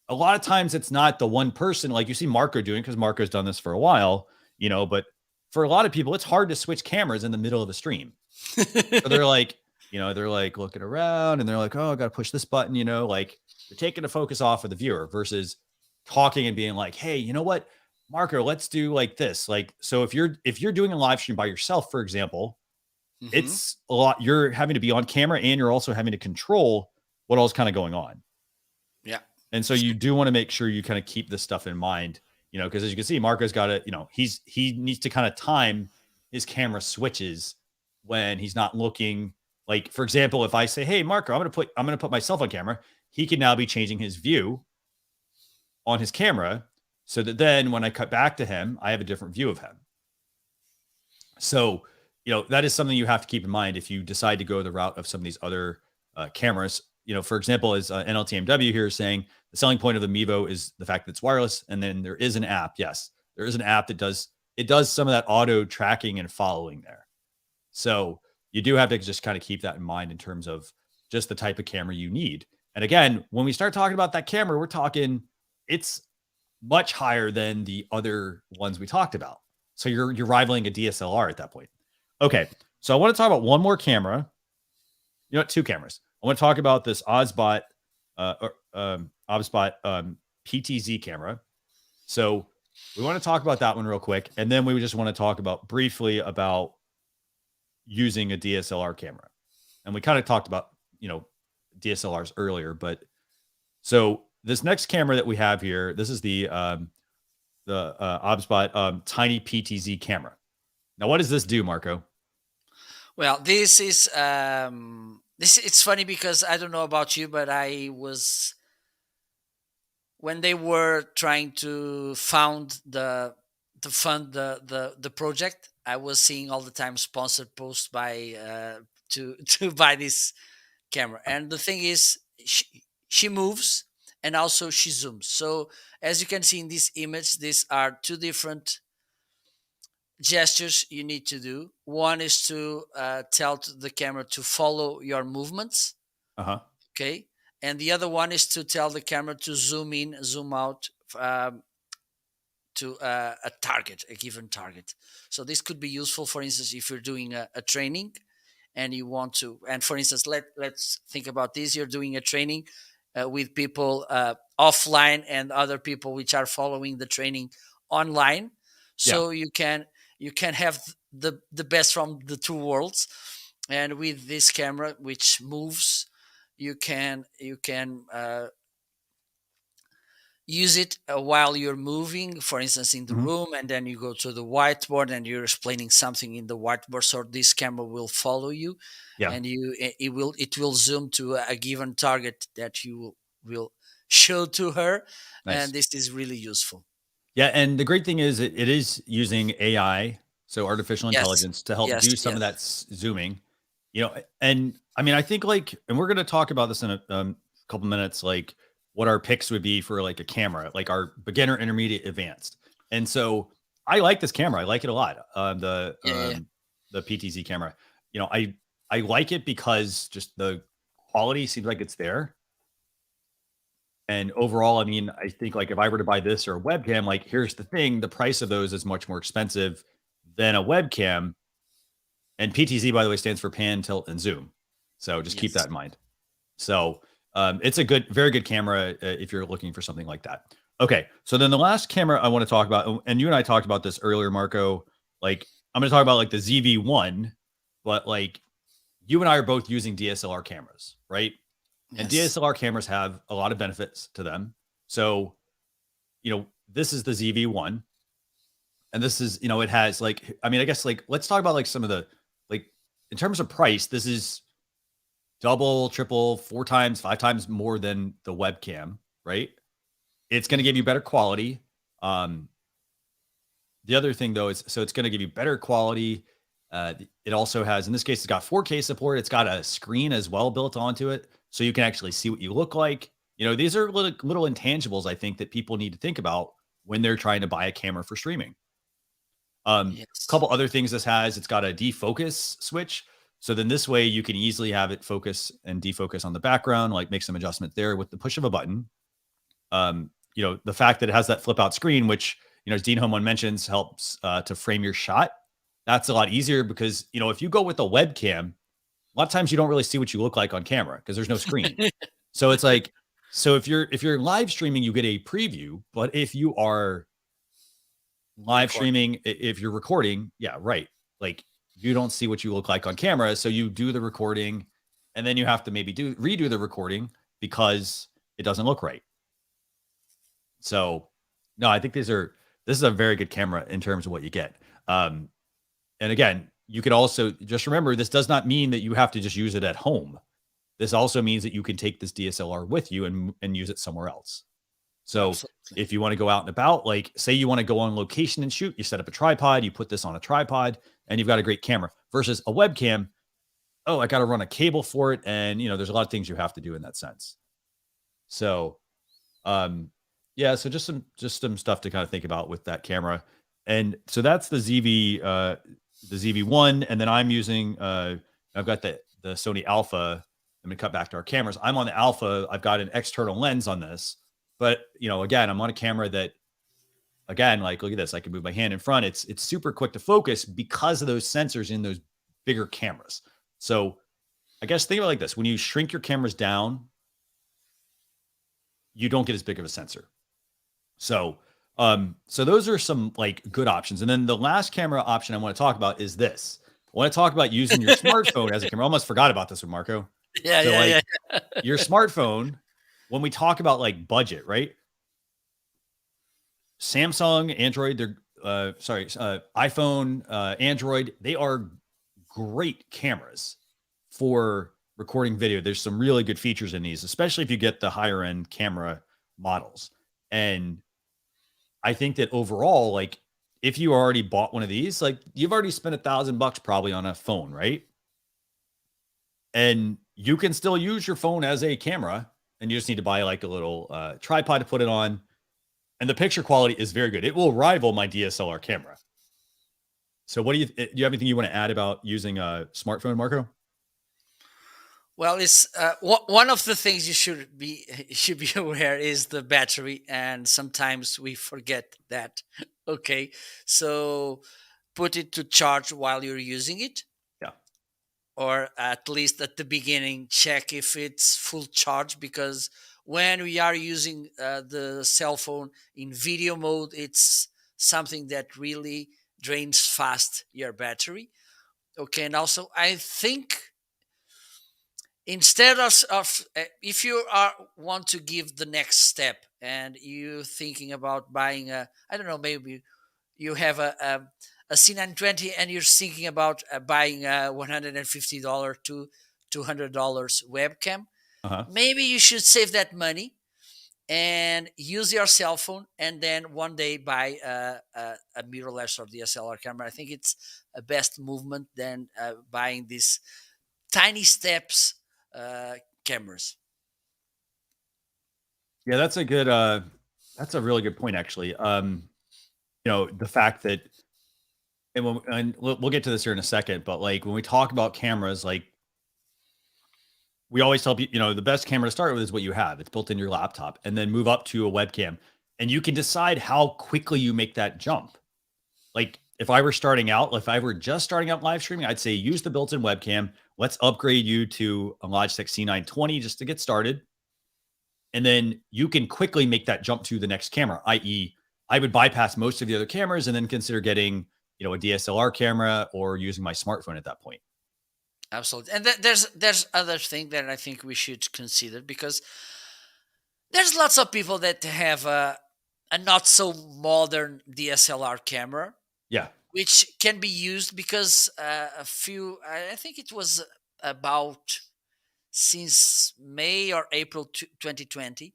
A lot of times it's not the one person like you see Marco doing, because Marco's done this for a while, but for a lot of people, it's hard to switch cameras in the middle of the stream. So they're like, they're like looking around and they're like, oh, I got to push this button, like they're taking the focus off of the viewer versus talking and being like, hey, you know what, Marco, let's do like this. Like, so if you're doing a live stream by yourself, for example, it's a lot. You're having to be on camera and you're also having to control what all's kind of going on. Yeah. And so you do want to make sure you kind of keep this stuff in mind, because as you can see, Marco's got it, he needs to kind of time his camera switches when he's not looking. Like, for example, if I say, hey, Marco, I'm going to put myself on camera, he can now be changing his view on his camera so that then when I cut back to him, I have a different view of him. So, that is something you have to keep in mind if you decide to go the route of some of these other cameras. For example, as NLTMW here is saying, the selling point of the Mevo is the fact that it's wireless. And then there is an app. Yes, there is an app that does some of that auto tracking and following there. So you do have to just kind of keep that in mind in terms of just the type of camera you need. And again, when we start talking about that camera, we're talking, it's much higher than the other ones we talked about. So you're rivaling a DSLR at that point. Okay. So I want to talk about one more camera. Two cameras. I want to talk about this Ozbot PTZ camera. So we want to talk about that one real quick. And then we just want to talk briefly about using a DSLR camera. And we kind of talked about, DSLRs earlier, but so this next camera that we have here, this is the Ozbot tiny PTZ camera. Now, what does this do, Marco? Well, this is it's funny because I don't know about you, but when they were trying to fund the project, I was seeing all the time sponsored posts by to buy this camera. And the thing is, she moves and also she zooms. So as you can see in this image, these are two different gestures you need to do. One is to tell the camera to follow your movements. Okay. And the other one is to tell the camera to zoom in, zoom out to a target, a given target. So this could be useful, for instance, if you're doing a training and you want to, and for instance, let's think about this. You're doing a training with people offline and other people which are following the training online. So you can have the best from the two worlds. And with this camera, which moves, you can use it while you're moving, for instance, in the Mhm. room, and then you go to the whiteboard and you're explaining something in the whiteboard. So this camera will follow you, Yeah, and it will zoom to a given target that you will show to her, and nice. this is really useful. Yeah, and the great thing is it is using AI, so artificial Yes, intelligence, to help yes, do some of yes, that zooming. And I mean, I think like, and we're going to talk about this in a couple minutes, like what our picks would be for like a camera, like our beginner, intermediate, advanced. And so I like this camera. I like it a lot. yeah, yeah, yeah. The PTZ camera. I like it because just the quality seems like it's there. And overall, I mean, I think like if I were to buy this or a webcam, like here's the thing, the price of those is much more expensive than a webcam. And PTZ, by the way, stands for pan, tilt, and zoom. So just keep that Yes, in mind. So it's a very good camera if you're looking for something like that. Okay, so then the last camera I want to talk about, and you and I talked about this earlier, Marco. Like I'm going to talk about like the ZV-1, but like you and I are both using DSLR cameras, right? And yes, DSLR cameras have a lot of benefits to them. So, this is the ZV-1, and this is, it has like, I mean, I guess like let's talk about like some of the like in terms of price, this is double, triple, four times, five times more than the webcam, right? It's going to give you better quality. Um, the other thing though is so it's going to give you better quality. It also has, in this case, it's got 4K support. It's got a screen as well built onto it, so you can actually see what you look like. These are little intangibles I think that people need to think about when they're trying to buy a camera for streaming. A yes. couple other things this has, it's got a defocus switch. So then this way you can easily have it focus and defocus on the background, like make some adjustment there with the push of a button. The fact that it has that flip out screen, which, as Dean Home One mentions, helps to frame your shot. That's a lot easier because, if you go with a webcam, a lot of times you don't really see what you look like on camera because there's no screen. So it's like, so if you're live streaming, you get a preview, but if you are live Recording. streaming, if you're recording, yeah, right. Like you don't see what you look like on camera. So you do the recording and then you have to maybe redo the recording because it doesn't look right. So no, I think this is a very good camera in terms of what you get. And again, you could also just remember this does not mean that you have to just use it at home. This also means that you can take this DSLR with you and use it somewhere else. So Absolutely. if you want to go out and about, like say you want to go on location and shoot, you set up a tripod, you put this on a tripod, and you've got a great camera versus a webcam. Oh, I got to run a cable for it. And there's a lot of things you have to do in that sense. So yeah, so just some stuff to kind of think about with that camera. And so that's the ZV-1, and then I'm using I've got the Sony Alpha. I'm gonna cut back to our cameras. I'm on the Alpha. I've got an external lens on this, but again, I'm on a camera that, again, like look at this. I can move my hand in front. It's super quick to focus because of those sensors in those bigger cameras. So I guess think about it like this: when you shrink your cameras down, you don't get as big of a sensor. So those are some like good options. And then the last camera option I want to talk about is this. I want to talk about using your smartphone as a camera. I almost forgot about this one, Marco. Yeah, So yeah, like yeah. your smartphone, when we talk about like budget, right? Samsung, Android, they're iPhone, Android, they are great cameras for recording video. There's some really good features in these, especially if you get the higher end camera models. And I think that overall, like if you already bought one of these, like you've already spent $1,000 probably on a phone, right? And you can still use your phone as a camera, and you just need to buy like a little tripod to put it on. And the picture quality is very good. It will rival my DSLR camera. So, what do you have anything you want to add about using a smartphone, Marco? Well, it's one of the things you should be should be aware is the battery, and sometimes we forget that. Okay, so put it to charge while you're using it, Yeah. or at least at the beginning, check if it's full charge, because when we are using the cell phone in video mode, it's something that really drains fast your battery. Okay, and also I think instead if you want to give the next step and you thinking about buying a, I don't know, maybe you have a C920 and you're thinking about buying a $150 to $200 webcam, Uh-huh. maybe you should save that money and use your cell phone, and then one day buy a mirrorless or DSLR camera. I think it's a best movement than buying these tiny steps cameras. Yeah, that's a really good point actually. The fact that, and we'll get to this here in a second, but like when we talk about cameras, like we always tell people, the best camera to start with is what you have. It's built in your laptop, and then move up to a webcam, and you can decide how quickly you make that jump. Like if I were just starting out live streaming, I'd say use the built-in webcam. Let's upgrade you to a Logitech C920 just to get started. And then you can quickly make that jump to the next camera, i.e., I would bypass most of the other cameras and then consider getting, a DSLR camera or using my smartphone at that point. Absolutely. And there's other thing that I think we should consider, because there's lots of people that have a not so modern DSLR camera, Yeah. which can be used because I think it was about since May or April 2020,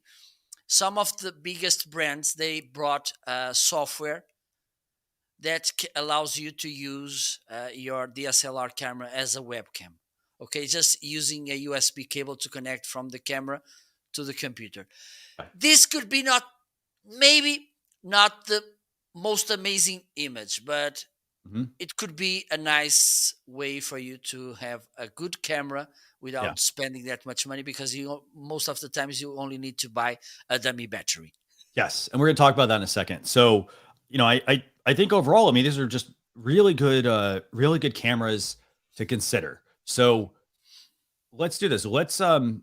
some of the biggest brands, they brought software that allows you to use your DSLR camera as a webcam. Okay, just using a USB cable to connect from the camera to the computer. This could be maybe not the most amazing image, but it could be a nice way for you to have a good camera without spending that much money, because most of the times you only need to buy a dummy battery. Yes, and we're going to talk about that in a second. So, I think overall, I mean, these are just really good cameras to consider. So, let's do this. Let's do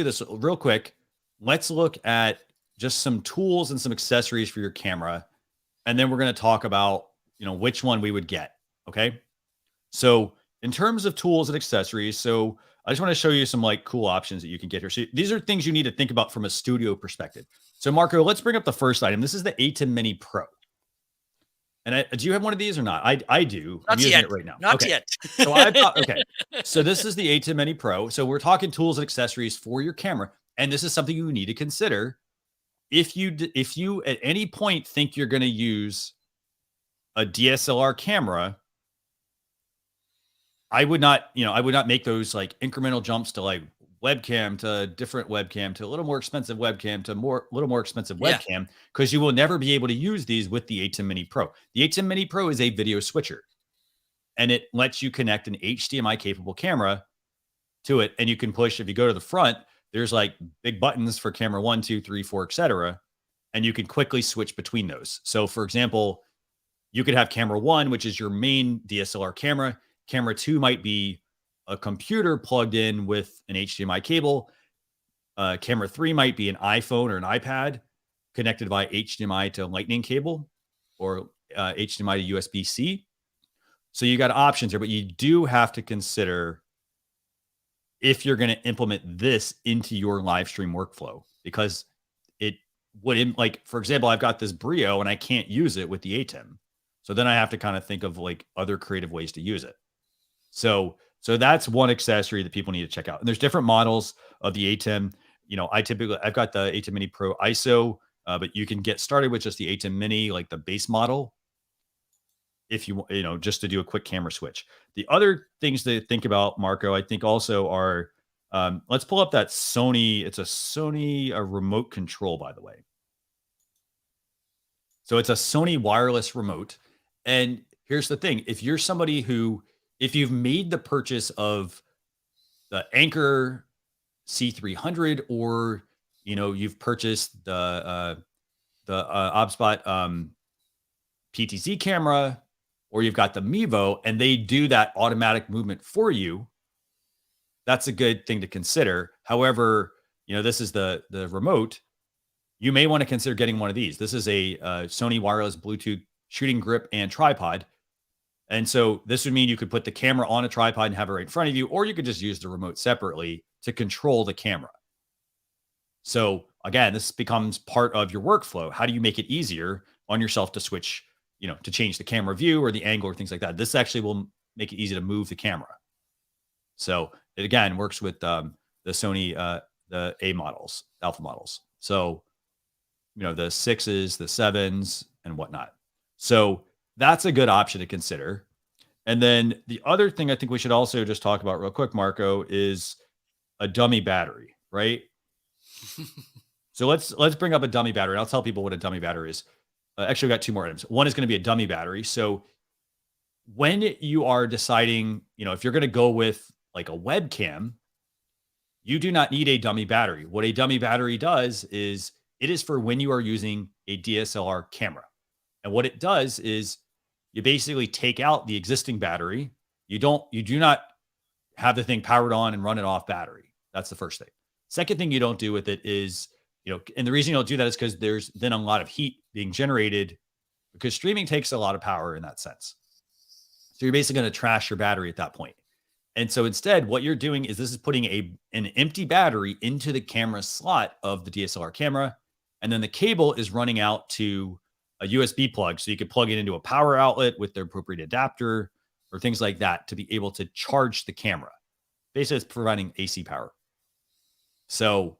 this real quick. Let's look at just some tools and some accessories for your camera, and then we're going to talk about, which one we would get. Okay. So in terms of tools and accessories, so I just want to show you some like cool options that you can get here. So these are things you need to think about from a studio perspective. So Marco, let's bring up the first item. This is the ATEM Mini Pro. And do you have one of these or not? I do. Not I'm using yet. it right now. Not yet. So okay. So this is the ATEM Mini Pro. So we're talking tools and accessories for your camera, and this is something you need to consider if you at any point think you're going to use a DSLR camera. I would not make those like incremental jumps to like webcam to different webcam to a little more expensive webcam to little more expensive webcam, because you will never be able to use these with the ATEM Mini Pro. The ATEM Mini Pro is a video switcher, and it lets you connect an HDMI capable camera to it, and you can push, if you go to the front, there's like big buttons for camera 1, 2, 3, 4, etc., and you can quickly switch between those. So for example, you could have camera 1, which is your main DSLR camera. Camera 2 might be a computer plugged in with an HDMI cable. Camera 3 might be an iPhone or an iPad connected by HDMI to Lightning cable, or HDMI to USB-C. So you got options here, but you do have to consider if you're going to implement this into your live stream workflow, because it would, like, for example, I've got this Brio and I can't use it with the ATEM. So then I have to kind of think of like other creative ways to use it. So that's one accessory that people need to check out. And there's different models of the ATEM. I've got the ATEM Mini Pro ISO, but you can get started with just the ATEM Mini, like the base model, if you just to do a quick camera switch. The other things to think about, Marco, I think also are, let's pull up that Sony. It's a Sony remote control, by the way. So it's a Sony wireless remote. And here's the thing. If you're somebody if you've made the purchase of the Anker C300, or, you've purchased the OBSBOT Ptz camera, or you've got the Mevo, and they do that automatic movement for you, that's a good thing to consider. However, this is the remote. You may want to consider getting one of these. This is a Sony wireless Bluetooth shooting grip and tripod. And so this would mean you could put the camera on a tripod and have it right in front of you, or you could just use the remote separately to control the camera. So again, this becomes part of your workflow. How do you make it easier on yourself to switch, to change the camera view or the angle or things like that? This actually will make it easy to move the camera. So it again works with the Sony, the A models, alpha models. So, the 6s, the 7s, and whatnot. So that's a good option to consider. And then the other thing I think we should also just talk about real quick, Marco, is a dummy battery, right? So let's bring up a dummy battery. I'll tell people what a dummy battery is. Actually, we got two more items. One is going to be a dummy battery. So when you are deciding, if you're going to go with like a webcam, you do not need a dummy battery. What a dummy battery does is it is for when you are using a DSLR camera. And what it does is you basically take out the existing battery. You do not have the thing powered on and run it off battery. That's the first thing. Second thing you don't do with it is, and the reason you don't do that is because there's then a lot of heat being generated because streaming takes a lot of power in that sense. So you're basically going to trash your battery at that point. And so instead, what you're doing is this is putting an empty battery into the camera slot of the DSLR camera. And then the cable is running out to a USB plug. So you could plug it into a power outlet with the appropriate adapter or things like that to be able to charge the camera. Basically, it's providing AC power. So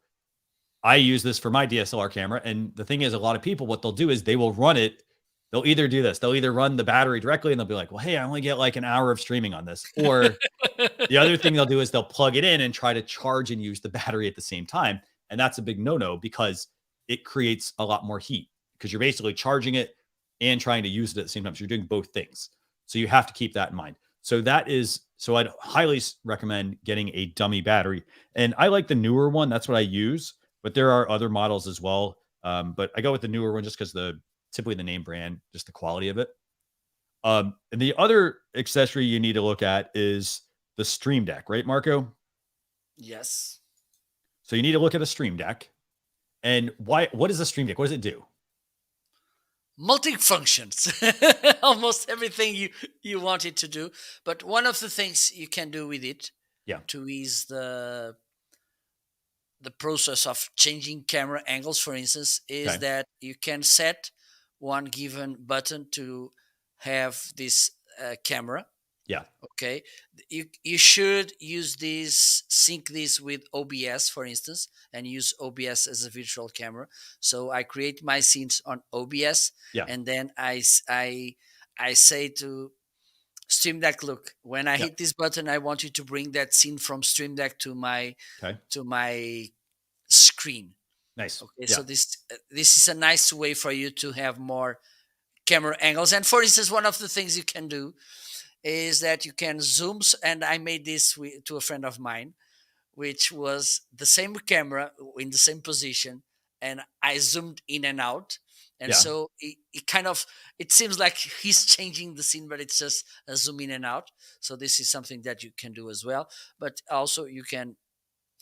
I use this for my DSLR camera. And the thing is, a lot of people, what they'll do is they will run it. They'll either do this. They'll either run the battery directly and they'll be like, well, hey, I only get like an hour of streaming on this. Or the other thing they'll do is they'll plug it in and try to charge and use the battery at the same time. And that's a big no-no because it creates a lot more heat because you're basically charging it and trying to use it at the same time. So you're doing both things. So you have to keep that in mind. So I'd highly recommend getting a dummy battery. And I like the newer one. That's what I use. But there are other models as well. But I go with the newer one just because typically the name brand, just the quality of it. And the other accessory you need to look at is the Stream Deck, right, Marco? Yes. So you need to look at a Stream Deck. And what is a Stream Deck? What does it do? Multi-functions. Almost everything you want it to do. But one of the things you can do with it to ease the process of changing camera angles, for instance, is that you can set one given button to have this camera. Yeah. Okay. You should use sync this with OBS, for instance, and use OBS as a virtual camera. So I create my scenes on OBS, and then I say to Stream Deck, look, when I hit this button, I want you to bring that scene from Stream Deck to my screen. Nice. Okay. So this is a nice way for you to have more camera angles. And for instance, one of the things you can do is that you can zoom, and I made this to a friend of mine, which was the same camera in the same position, and I zoomed in and out. And so it seems like he's changing the scene, but it's just a zoom in and out. So this is something that you can do as well. But also you can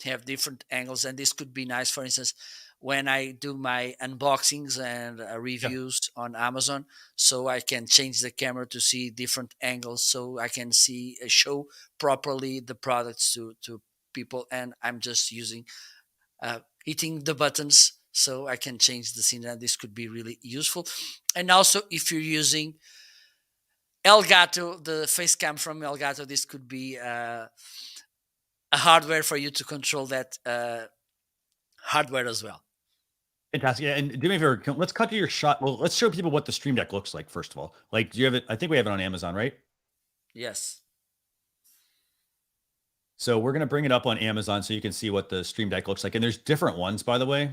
have different angles, and this could be nice, for instance, when I do my unboxings and reviews on Amazon, so I can change the camera to see different angles, so I can show properly the products to people. And I'm just hitting the buttons so I can change the scene, and this could be really useful. And also, if you're using Elgato, the face cam from Elgato, this could be a hardware for you to control that hardware as well. Fantastic. Yeah, and do me a favor. Let's cut to your shot. Well, let's show people what the Stream Deck looks like, first of all. Like, do you have it? I think we have it on Amazon, right? Yes. So we're going to bring it up on Amazon so you can see what the Stream Deck looks like. And there's different ones, by the way.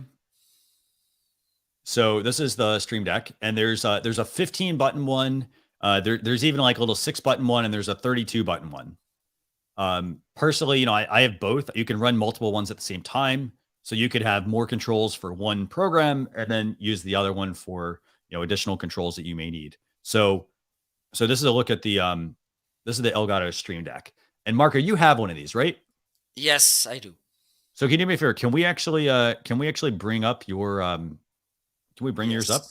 So this is the Stream Deck, and there's a 15 button one. There's even like a little 6 button one, and there's a 32 button one. Personally, I have both. You can run multiple ones at the same time. So you could have more controls for one program and then use the other one for, additional controls that you may need. So this is a look at the Elgato Stream Deck. And Marco, you have one of these, right? Yes, I do. So can you do me a favor? Can we actually bring up your, can we bring yours up?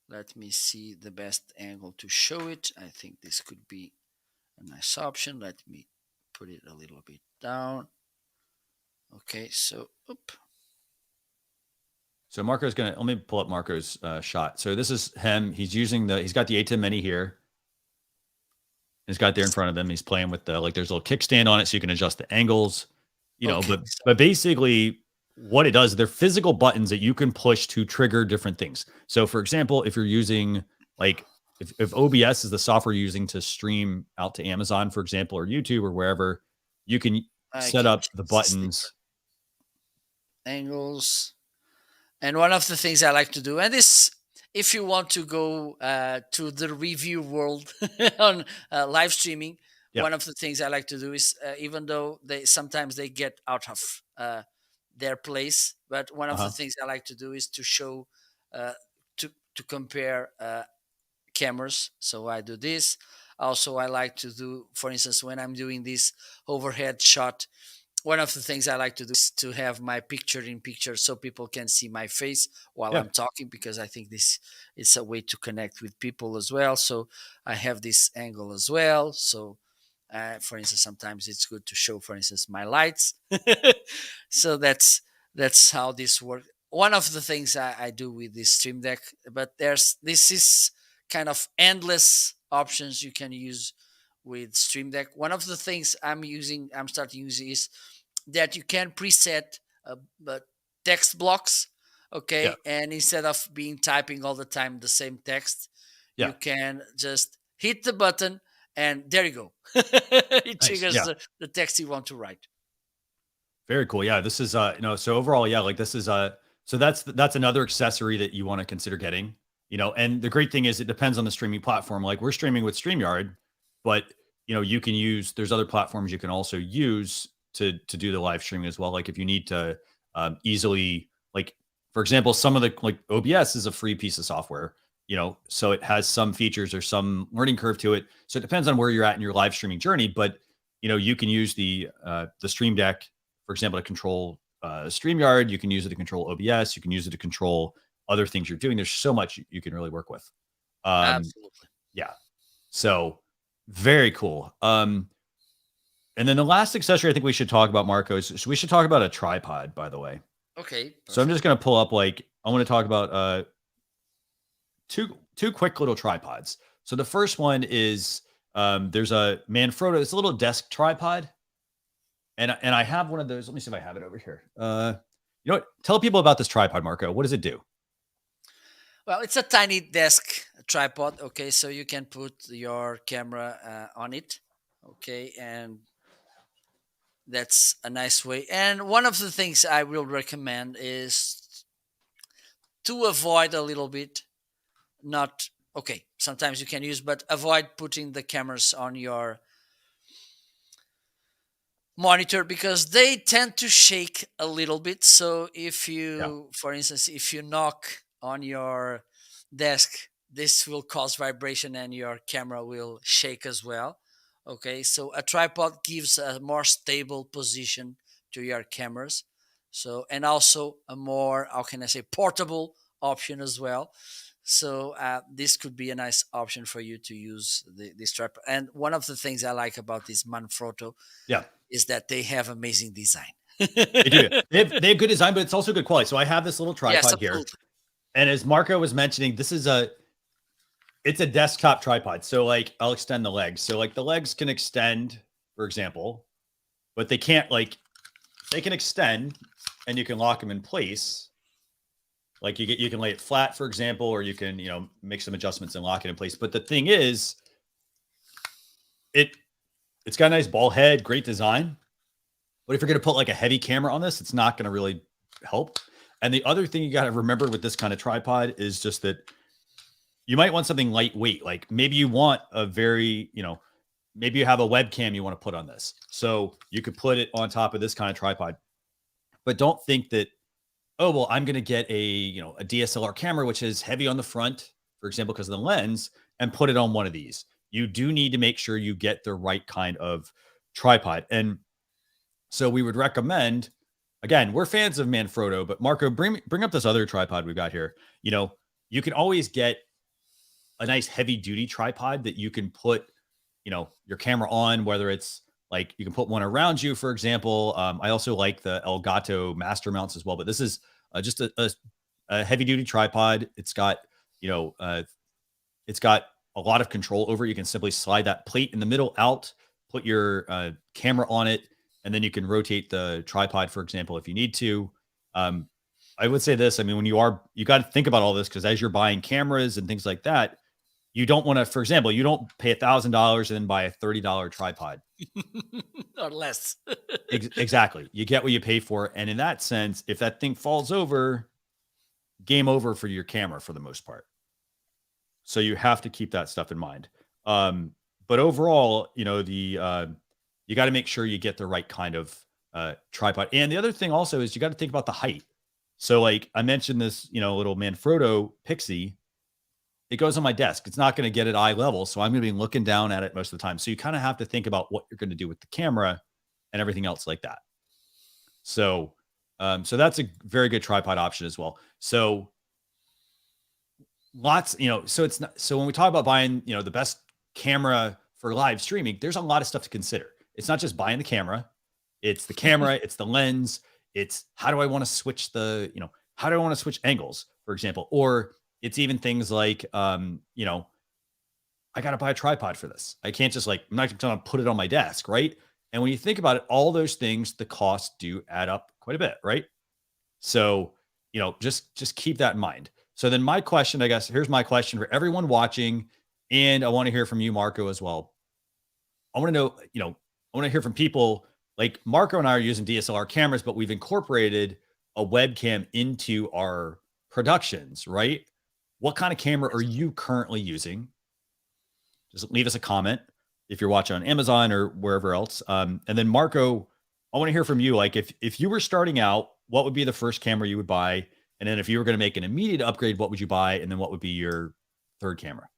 Let me see the best angle to show it. I think this could be a nice option. Let me put it a little bit down. Okay, so So Marco's gonna, let me pull up Marco's shot. So this is him. He's got the A10 Mini here. He's got there in front of him. He's playing with there's a little kickstand on it so you can adjust the angles, okay, but basically what it does, they're physical buttons that you can push to trigger different things. So for example, if you're using if OBS is the software you're using to stream out to Amazon, for example, or YouTube or wherever, you can set up the buttons. Angles. And one of the things I like to do, and this, if you want to go to the review world on live streaming, one of the things I like to do is, even though sometimes they get out of their place, but one of the things I like to do is to show, to compare cameras. So I do this. Also, I like to do, for instance, when I'm doing this overhead shot, one of the things I like to do is to have my picture in picture so people can see my face while I'm talking, because I think this is a way to connect with people as well. So I have this angle as well. So for instance, sometimes it's good to show, for instance, my lights. So that's how this works. One of the things I do with this Stream Deck, but this is kind of endless options you can use with Stream Deck. One of the things I'm starting using is that you can preset text blocks, okay? And instead of typing all the time the same text, you can just hit the button and there you go. It triggers the text you want to write. Very cool. Yeah, this is so overall, this is so that's another accessory that you want to consider getting, and the great thing is it depends on the streaming platform. Like we're streaming with StreamYard, but you can use, there's other platforms you can also use to do the live streaming as well. Like if you need to easily, like for example, some of the OBS is a free piece of software, so it has some features or some learning curve to it. So it depends on where you're at in your live streaming journey, but you can use the Stream Deck, for example, to control StreamYard. You can use it to control OBS. You can use it to control other things you're doing. There's so much you can really work with. Absolutely. Yeah. So very cool. And then the last accessory I think we should talk about, Marco, is we should talk about a tripod, by the way. Okay. Perfect. So I'm just going to pull up, I want to talk about two quick little tripods. So the first one is there's a Manfrotto. It's a little desk tripod. And I have one of those. Let me see if I have it over here. You know what? Tell people about this tripod, Marco. What does it do? Well, it's a tiny desk tripod. Okay, so you can put your camera on it. Okay, and that's a nice way. And one of the things I will recommend is to avoid a little bit, not okay. Sometimes you can use, but avoid putting the cameras on your monitor because they tend to shake a little bit. So if you, for instance, if you knock on your desk, this will cause vibration and your camera will shake as well. Okay, so a tripod gives a more stable position to your cameras. So, and also a more, how can I say, portable option as well. So this could be a nice option for you to use this tripod. And one of the things I like about this Manfrotto is that they have amazing design. They do. They have good design, but it's also good quality. So I have this little tripod here. And as Marco was mentioning, this is it's a desktop tripod. So I'll extend the legs. So the legs can extend, for example, but they can't they can extend and you can lock them in place. You can lay it flat, for example, or you can, make some adjustments and lock it in place. But the thing is, it's got a nice ball head, great design. But if you're going to put a heavy camera on this, it's not going to really help. And the other thing you got to remember with this kind of tripod is just that you might want something lightweight. Maybe you want a very, maybe you have a webcam you want to put on this. So you could put it on top of this kind of tripod. But don't think that, oh, well, I'm going to get a DSLR camera, which is heavy on the front, for example, because of the lens, and put it on one of these. You do need to make sure you get the right kind of tripod. And so we would recommend, again, we're fans of Manfrotto, but Marco, bring up this other tripod we've got here. You can always get a nice heavy duty tripod that you can put, your camera on, whether it's like you can put one around you, for example. I also like the Elgato master mounts as well, but this is just a heavy duty tripod. It's got a lot of control over it. You can simply slide that plate in the middle out, put your camera on it, and then you can rotate the tripod, for example, if you need to. I would say this. I mean, you got to think about all this, because as you're buying cameras and things like that, you don't want to, for example, you don't pay $1,000 and then buy a $30 tripod. Or less. Exactly. You get what you pay for. And in that sense, if that thing falls over, game over for your camera for the most part. So you have to keep that stuff in mind. But overall, you got to make sure you get the right kind of tripod. And the other thing also is you got to think about the height. So like I mentioned this, little Manfrotto Pixie, it goes on my desk. It's not going to get at eye level. So I'm going to be looking down at it most of the time. So you kind of have to think about what you're going to do with the camera and everything else like that. So, so that's a very good tripod option as well. So so when we talk about buying, the best camera for live streaming, there's a lot of stuff to consider. It's not just buying the camera. It's the camera, it's the lens, it's how do I want to switch how do I want to switch angles, for example, or it's even things like, I got to buy a tripod for this. I can't just I'm not going to put it on my desk. Right. And when you think about it, all those things, the costs do add up quite a bit. Right. So, just keep that in mind. So then my question, I guess, here's my question for everyone watching. And I want to hear from you, Marco, as well. I want to know, I want to hear from people like Marco and I are using DSLR cameras, but we've incorporated a webcam into our productions, right? What kind of camera are you currently using? Just leave us a comment if you're watching on Amazon or wherever else. And then Marco, I want to hear from you. Like if you were starting out, what would be the first camera you would buy? And then if you were going to make an immediate upgrade, what would you buy? And then what would be your third camera?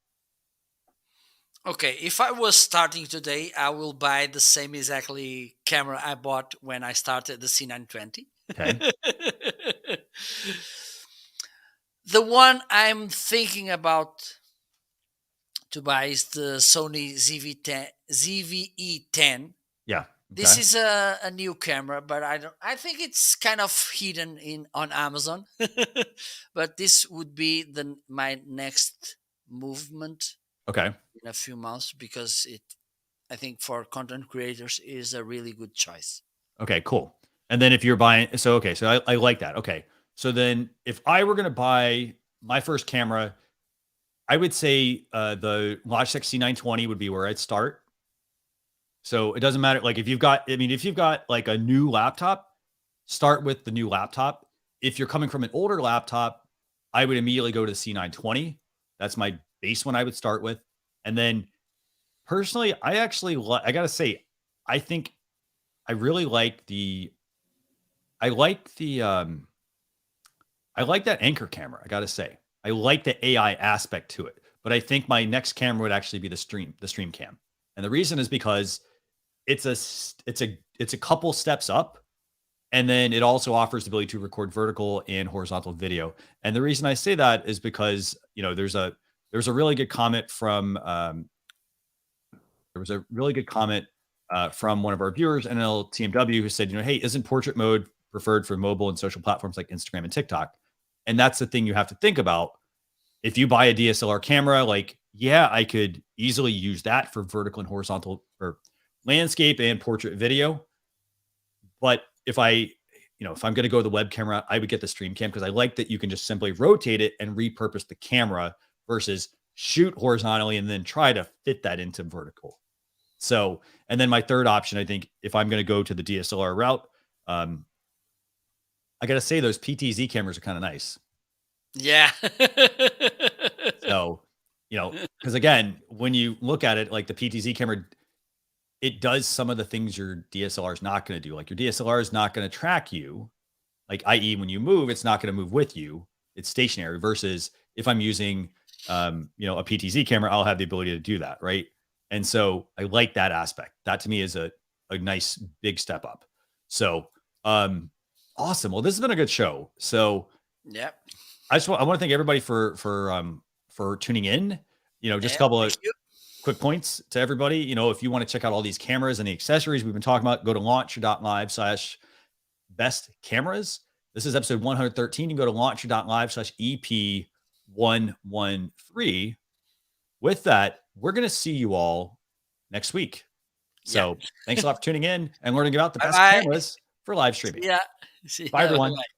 Okay, if I was starting today, I will buy the same exactly camera I bought when I started the C920. Okay. The one I'm thinking about to buy is the Sony ZVE10. Yeah. Okay. This is a new camera, but I think it's kind of hidden on Amazon. But this would be my next movement. Okay. In a few months, because I think for content creators is a really good choice. Okay, cool. And then if you're buying, so I like that. Okay. So then if I were going to buy my first camera, I would say the Logitech C920 would be where I'd start. So it doesn't matter. Like if you've got like a new laptop, start with the new laptop. If you're coming from an older laptop, I would immediately go to the C920. That's my base one I would start with. And then personally, I got to say, I think I really like I like that Anchor camera. I got to say, I like the AI aspect to it, but I think my next camera would actually be the Stream Cam. And the reason is because it's a couple steps up, and then it also offers the ability to record vertical and horizontal video. And the reason I say that is because, there's a really good comment from from one of our viewers, NLTMW, who said, hey, isn't portrait mode preferred for mobile and social platforms like Instagram and TikTok? And that's the thing you have to think about. If you buy a DSLR camera, I could easily use that for vertical and horizontal or landscape and portrait video. But if I'm going to go the webcam route, I would get the Stream Cam, because I like that you can just simply rotate it and repurpose the camera versus shoot horizontally and then try to fit that into vertical. So, and then my third option, I think if I'm going to go to the DSLR route, I got to say those Ptz cameras are kind of nice. Yeah. So, because again, when you look at it, like the Ptz camera, it does some of the things your DSLR is not going to do. Like your DSLR is not going to track you, like i.e. when you move, it's not going to move with you. It's stationary, versus if I'm using, a Ptz camera, I'll have the ability to do that. Right. And so I like that aspect. That to me is a nice big step up. So, awesome. Well, this has been a good show. So yep. I want to thank everybody for tuning in. just a Yeah, couple thank of you. quick points to everybody. If you want to check out all these cameras and the accessories we've been talking about, go to launcher.live/best cameras. This is episode 113. You can go to launcher.live/EP113. With that, we're going to see you all next week. So thanks a lot for tuning in and learning about the best Bye-bye. cameras for live streaming. Yeah. See Bye, ya. everyone. Bye-bye.